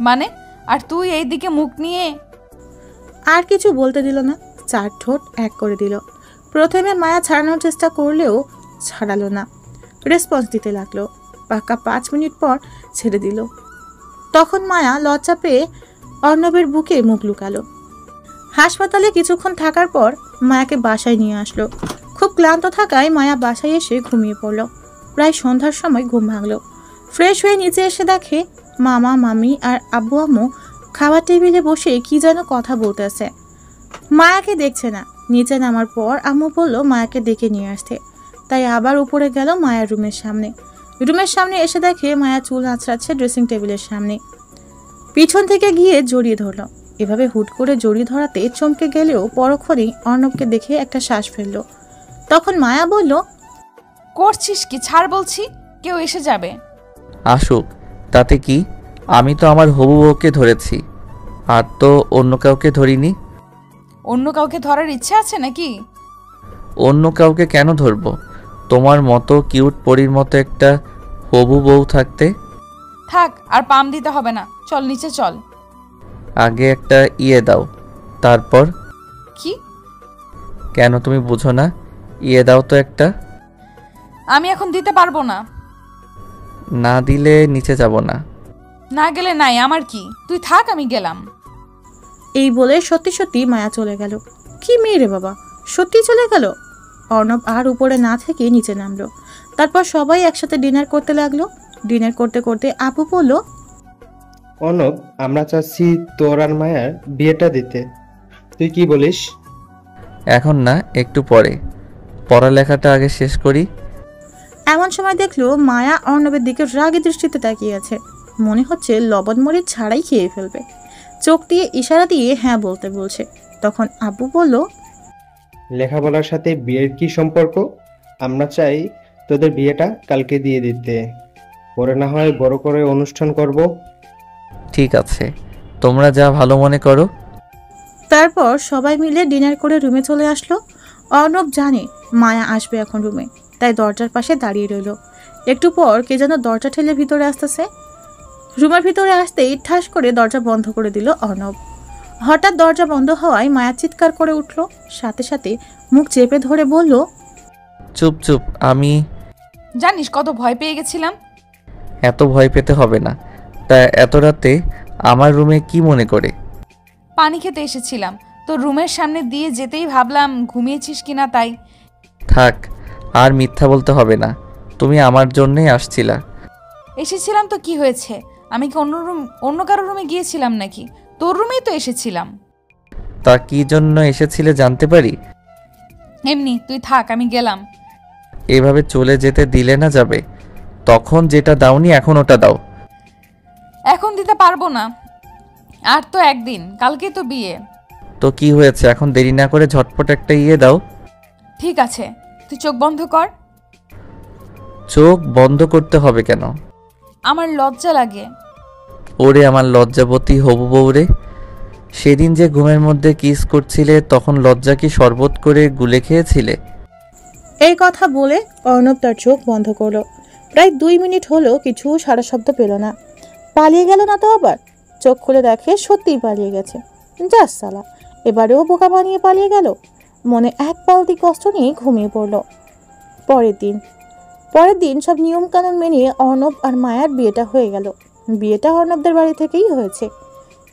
মানে? আর তুই এই দিকে মুখ নিয়ে? আর কিছু বলতে দিল না, চার ঠোঁট এক করে দিল। প্রথমে মায়া ছাড়ানোর চেষ্টা করলেও ছাড়ালো না, রেসপন্স দিতে লাগলো। পাক্কা 5 মিনিট পর ছেড়ে দিল। তখন মায়া লজ্জা পেয়ে অর্ণবের বুকে মুখ লুকালো। হাসপাতালে কিছুক্ষণ থাকার পর মায়াকে বাসায় নিয়ে আসলো। খুব ক্লান্ত থাকায় মায়া বাসায় এসে ঘুমিয়ে পড়ল। প্রায় সন্ধ্যার সময় ঘুম ভাঙল। ফ্রেশ হয়ে নিচে এসে দেখে মামা মামি আর আব্বু আম্মু খাবার টেবিলে বসে কি যেন কথা বলতেছে। মায়াকে দেখছে না। নিচে নামার পর আম্মু বলল মায়াকে ডেকে নিয়ে আসতে। তাই আবার উপরে গেল মায়ার রুমের সামনে। রুমের সামনে এসে দেখে মায়া চুল আঁচড়াচ্ছে ড্রেসিং টেবিলের সামনে। পিছন থেকে গিয়ে জড়িয়ে ধরল। এভাবে হুট করে জড়িয়ে ধরাতে চমকে গেলেও পরক্ষণেই অর্ণবকে দেখে একটা শ্বাস ফেলল। তখন মায়া বলল, করছিস কি? ছাড় বলছি, কেউ এসে যাবে। আসুক, তাতে কি? আমি তো আমার হবু বউকে ধরেছি, আর তো অন্য কাউকে ধরিনি। অন্য কাউকে ধরার ইচ্ছে আছে নাকি? অন্য কাউকে কেন ধরবো? তোমার মতো কিউট পরীর মতো একটা হবু বউ থাকতে। থাক, আর পাম দিতে হবে না, চল নিচে চল। আগে একটা ইয়ে দাও, তারপর। কি? কেন তুমি বুঝো না? ইয়ে দাও তো একটা। আমি এখন দিতে পারবো না। না দিলে নিচে যাব না। না গেলে নাই, আমার কি? তুই থাক, আমি গেলাম। এই বলে সত্যি সত্যি মায়া চলে গেল। কি মেয়ে রে বাবা, সত্যি চলে গেল। অর্ণব আর উপরে না থেকে নিচে নামলো। তারপর সবাই একসাথে ডিনার করতে লাগলো। ডিনার করতে করতে আপু বলল, অর্ণব, আমরা চাচ্ছি তোর আর মায়ার বিয়েটা দিতে। তুই কি বলিস? এখন না, একটু পরে। পড়ালেখাটা আগে শেষ করি। এমন সময় দেখলো মায়া অর্ণবের দিকে রাগী দৃষ্টিতে তাকিয়ে আছে। মনে হচ্ছে লবণ মরিচ ছাড়াই খেয়ে ফেলবে। চোখ দিয়ে ইশারা দিয়ে হ্যাঁ বলতে বলছে। তখন আব্বু বলল, লেখাপড়ার সাথে বিয়ের কি সম্পর্ক? আমরা চাই তোদের বিয়েটা কালকে দিয়ে দিতে, পরে না হয় বড় করে অনুষ্ঠান করব। ঠিক আছে, তোমরা যা ভালো মনে করো। তারপর সবাই মিলে ডিনার করে রুমে চলে আসলো। অর্ণব জানে মায়া আসবে এখন রুমে, তাই দরজার পাশে দাঁড়িয়ে রইল। একটু পর কে যেন দরজা ঠেলে ভিতরে আসতেছে। রুমের ভিতরে আসতেই ঠাস করে দরজা বন্ধ করে দিল অর্ণব। হঠাৎ দরজা বন্ধ হওয়ায় মায়া চিৎকার করে উঠল। সাথে সাথে মুখ চেপে ধরে বলল, চুপ চুপ। আমি জানিস কত ভয় পেয়ে গেছিলাম। এত ভয় পেতে হবে না। তা এত রাতে আমার রুমে কি মনে করে? পানি খেতে এসেছিলাম, তো রুমের সামনে দিয়ে যেতেই ভাবলাম ঘুমিয়েছিস কিনা, তাই। থাক, আর মিথ্যা বলতে হবে না। তুমি আমার জন্যই আসছিলা। এসেছিলাম তো কি হয়েছে? আমি কি অন্য কারো রুমে গিয়েছিলাম নাকি? তোর রুমেই তো এসেছিলাম। তা কি জন্য এসেছিলে জানতে পারি? এমনি, তুই থাক, আমি গেলাম। এভাবে চলে যেতে দিলে না যাবে। তখন যেটা দাওনি এখন ওটা দাও। এখন দিতে পারবো না, আর তো একদিন, কালকেই তো বিয়ে। তো কি হয়েছে? এখন দেরি না করে ঝটপট একটা ইয়ে দাও। ঠিক আছে, তুই চোখ বন্ধ কর। চোখ বন্ধ করতে হবে কেন? আমার লজ্জা লাগে। ওরে আমার লজ্জাবতী হবু বউরে, সেদিন যে ঘুমের মধ্যে কিস করছিলে তখন লজ্জা কি শরবত করে গুলে খেয়েছিলে? এই কথা বলে অর্ণব তার চোখ বন্ধ করলো। প্রায় 2 মিনিট হলো কিছু সারা শব্দ পেল না। পালিয়ে গেল না তো আবার? চোখ খুলে দেখে সত্যিই পালিয়ে গেছে। যাস সালা, এবারেও বোকা বানিয়ে পালিয়ে গেল। মনে এক পালতি কষ্ট নিয়ে ঘুমিয়ে পড়ল। পরের দিন সব নিয়মকানুন মেনে অর্ণব আর মায়ার বিয়েটা হয়ে গেল। বিয়েটা অর্ণবদের বাড়ি থেকেই হয়েছে।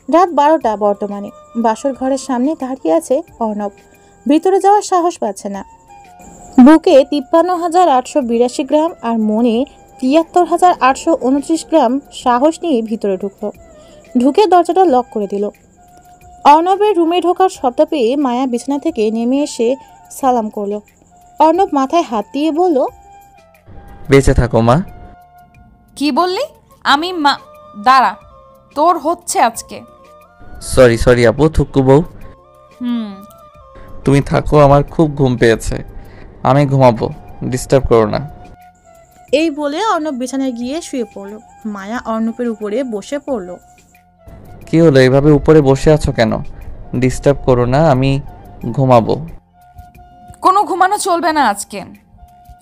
রাত 12টা বর্তমানে। বাসর ঘরের সামনে দাঁড়িয়ে আছে অর্ণব। ভিতরে যাওয়ার সাহস পাচ্ছে না। বুকে 53,882 গ্রাম আর মনে 73,829 গ্রাম সাহস নিয়ে ভিতরে ঢুকলো। ঢুকে দরজাটা লক করে দিল। অর্ণবের রুমে ঢোকার শব্দ পেয়ে মায়া বিছানা থেকে নেমে এসে সালাম করলো। অর্ণব মাথায় হাত দিয়ে বলল, বেঁচে থাকো মা। কি বললি? আমি মা? দাঁড়া, তোর হচ্ছে আজকে। সরি আপু, থুক্কু বউ। তুমি থাকো, আমার খুব ঘুম পেয়েছে। আমি ঘুমাবো, ডিস্টার্ব করো না। এই বলে অর্ণব বিছানায় গিয়ে শুয়ে পড়ল। মায়া অর্ণবের উপরে বসে পড়ল। কি হলো, এভাবে উপরে বসে আছো কেন? ডিস্টার্ব করো না, আমি ঘুমাবো। কোনো ঘুমানো চলবে না আজকে।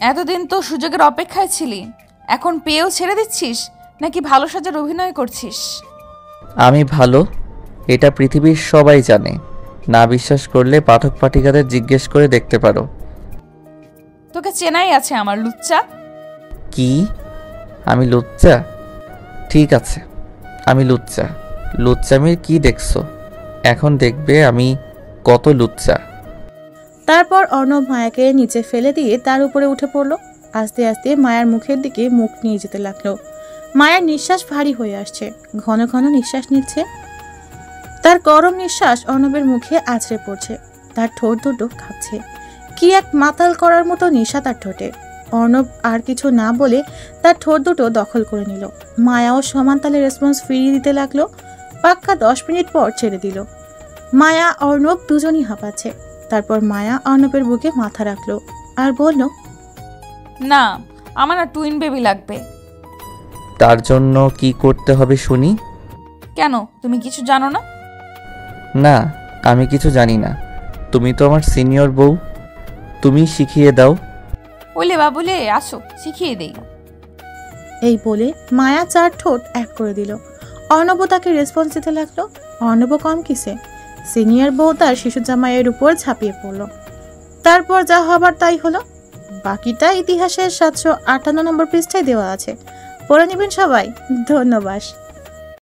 এতদিন তো সুযোগের অপেক্ষায় ছিলি, এখন পেয়েও ছেড়ে দিচ্ছিস নাকি ভালো সাজার অভিনয় করছিস? আমি ভালো, এটা পৃথিবীর সবাই জানে। না বিশ্বাস করলে পাঠক পাঠিকাদের জিজ্ঞেস করে দেখতে পারো। তোকে চেনাই আছে আমার, লুচ্চা। কি? আমি লুচ্চা? ঠিক আছে, আমি লুচ্চা। লুচ্চামির কি দেখছো? এখন দেখবে আমি কত লুচ্চা। তারপর অর্ণব মায়াকে নিচে ফেলে দিয়ে তার উপরে উঠে পড়লো। আস্তে আস্তে মায়ার মুখের দিকে মুখ নিয়ে যেতে লাগলো। মায়ার নিঃশ্বাস ভারী হয়ে আসছে, ঘন ঘন নিঃশ্বাস নিচ্ছে। তার গরম নিঃশ্বাস অর্ণবের মুখে আছড়ে পড়ছে, তার ঠোঁট দুটো কাঁপছে। কি এক মাতাল করার মতো নেশা তার ঠোঁটে। অর্ণব আর কিছু না বলে তার ঠোঁট দুটো দখল করে নিল। মায়াও সমান তালে রেসপন্স ফিরিয়ে দিতে লাগলো। পাক্কা 10 মিনিট পর ছেড়ে দিল। মায়া অর্ণব দুজনই হাঁপাচ্ছে। তারপর মায়া অর্ণবের বুকে মাথা রাখলো আর বলল, না, আমার না টুইন বেবি লাগবে। তার জন্য কি করতে হবে শুনি? কেন, তুমি কিছু জানো না? না, আমি কিছু জানি না। তুমি তো আমার সিনিয়র বউ, তুমি শিখিয়ে দাও। ওলে বাবুলে, আসো শিখিয়ে দেই। এই বলে মায়া 4 ঠোঁট এক করে দিল। অর্ণব তাকে রেসপন্স দিতে লাগলো। অর্ণব কম কিসে, সিনিয়র বউ তার শিশু জামাইয়ের উপর ঝাঁপিয়ে পড়লো। তারপর যা হবার তাই হলো। বাকিটা ইতিহাসের 758 নম্বর পৃষ্ঠায় দেওয়া আছে, পড়ে নেবেন সবাই। ধন্যবাদ।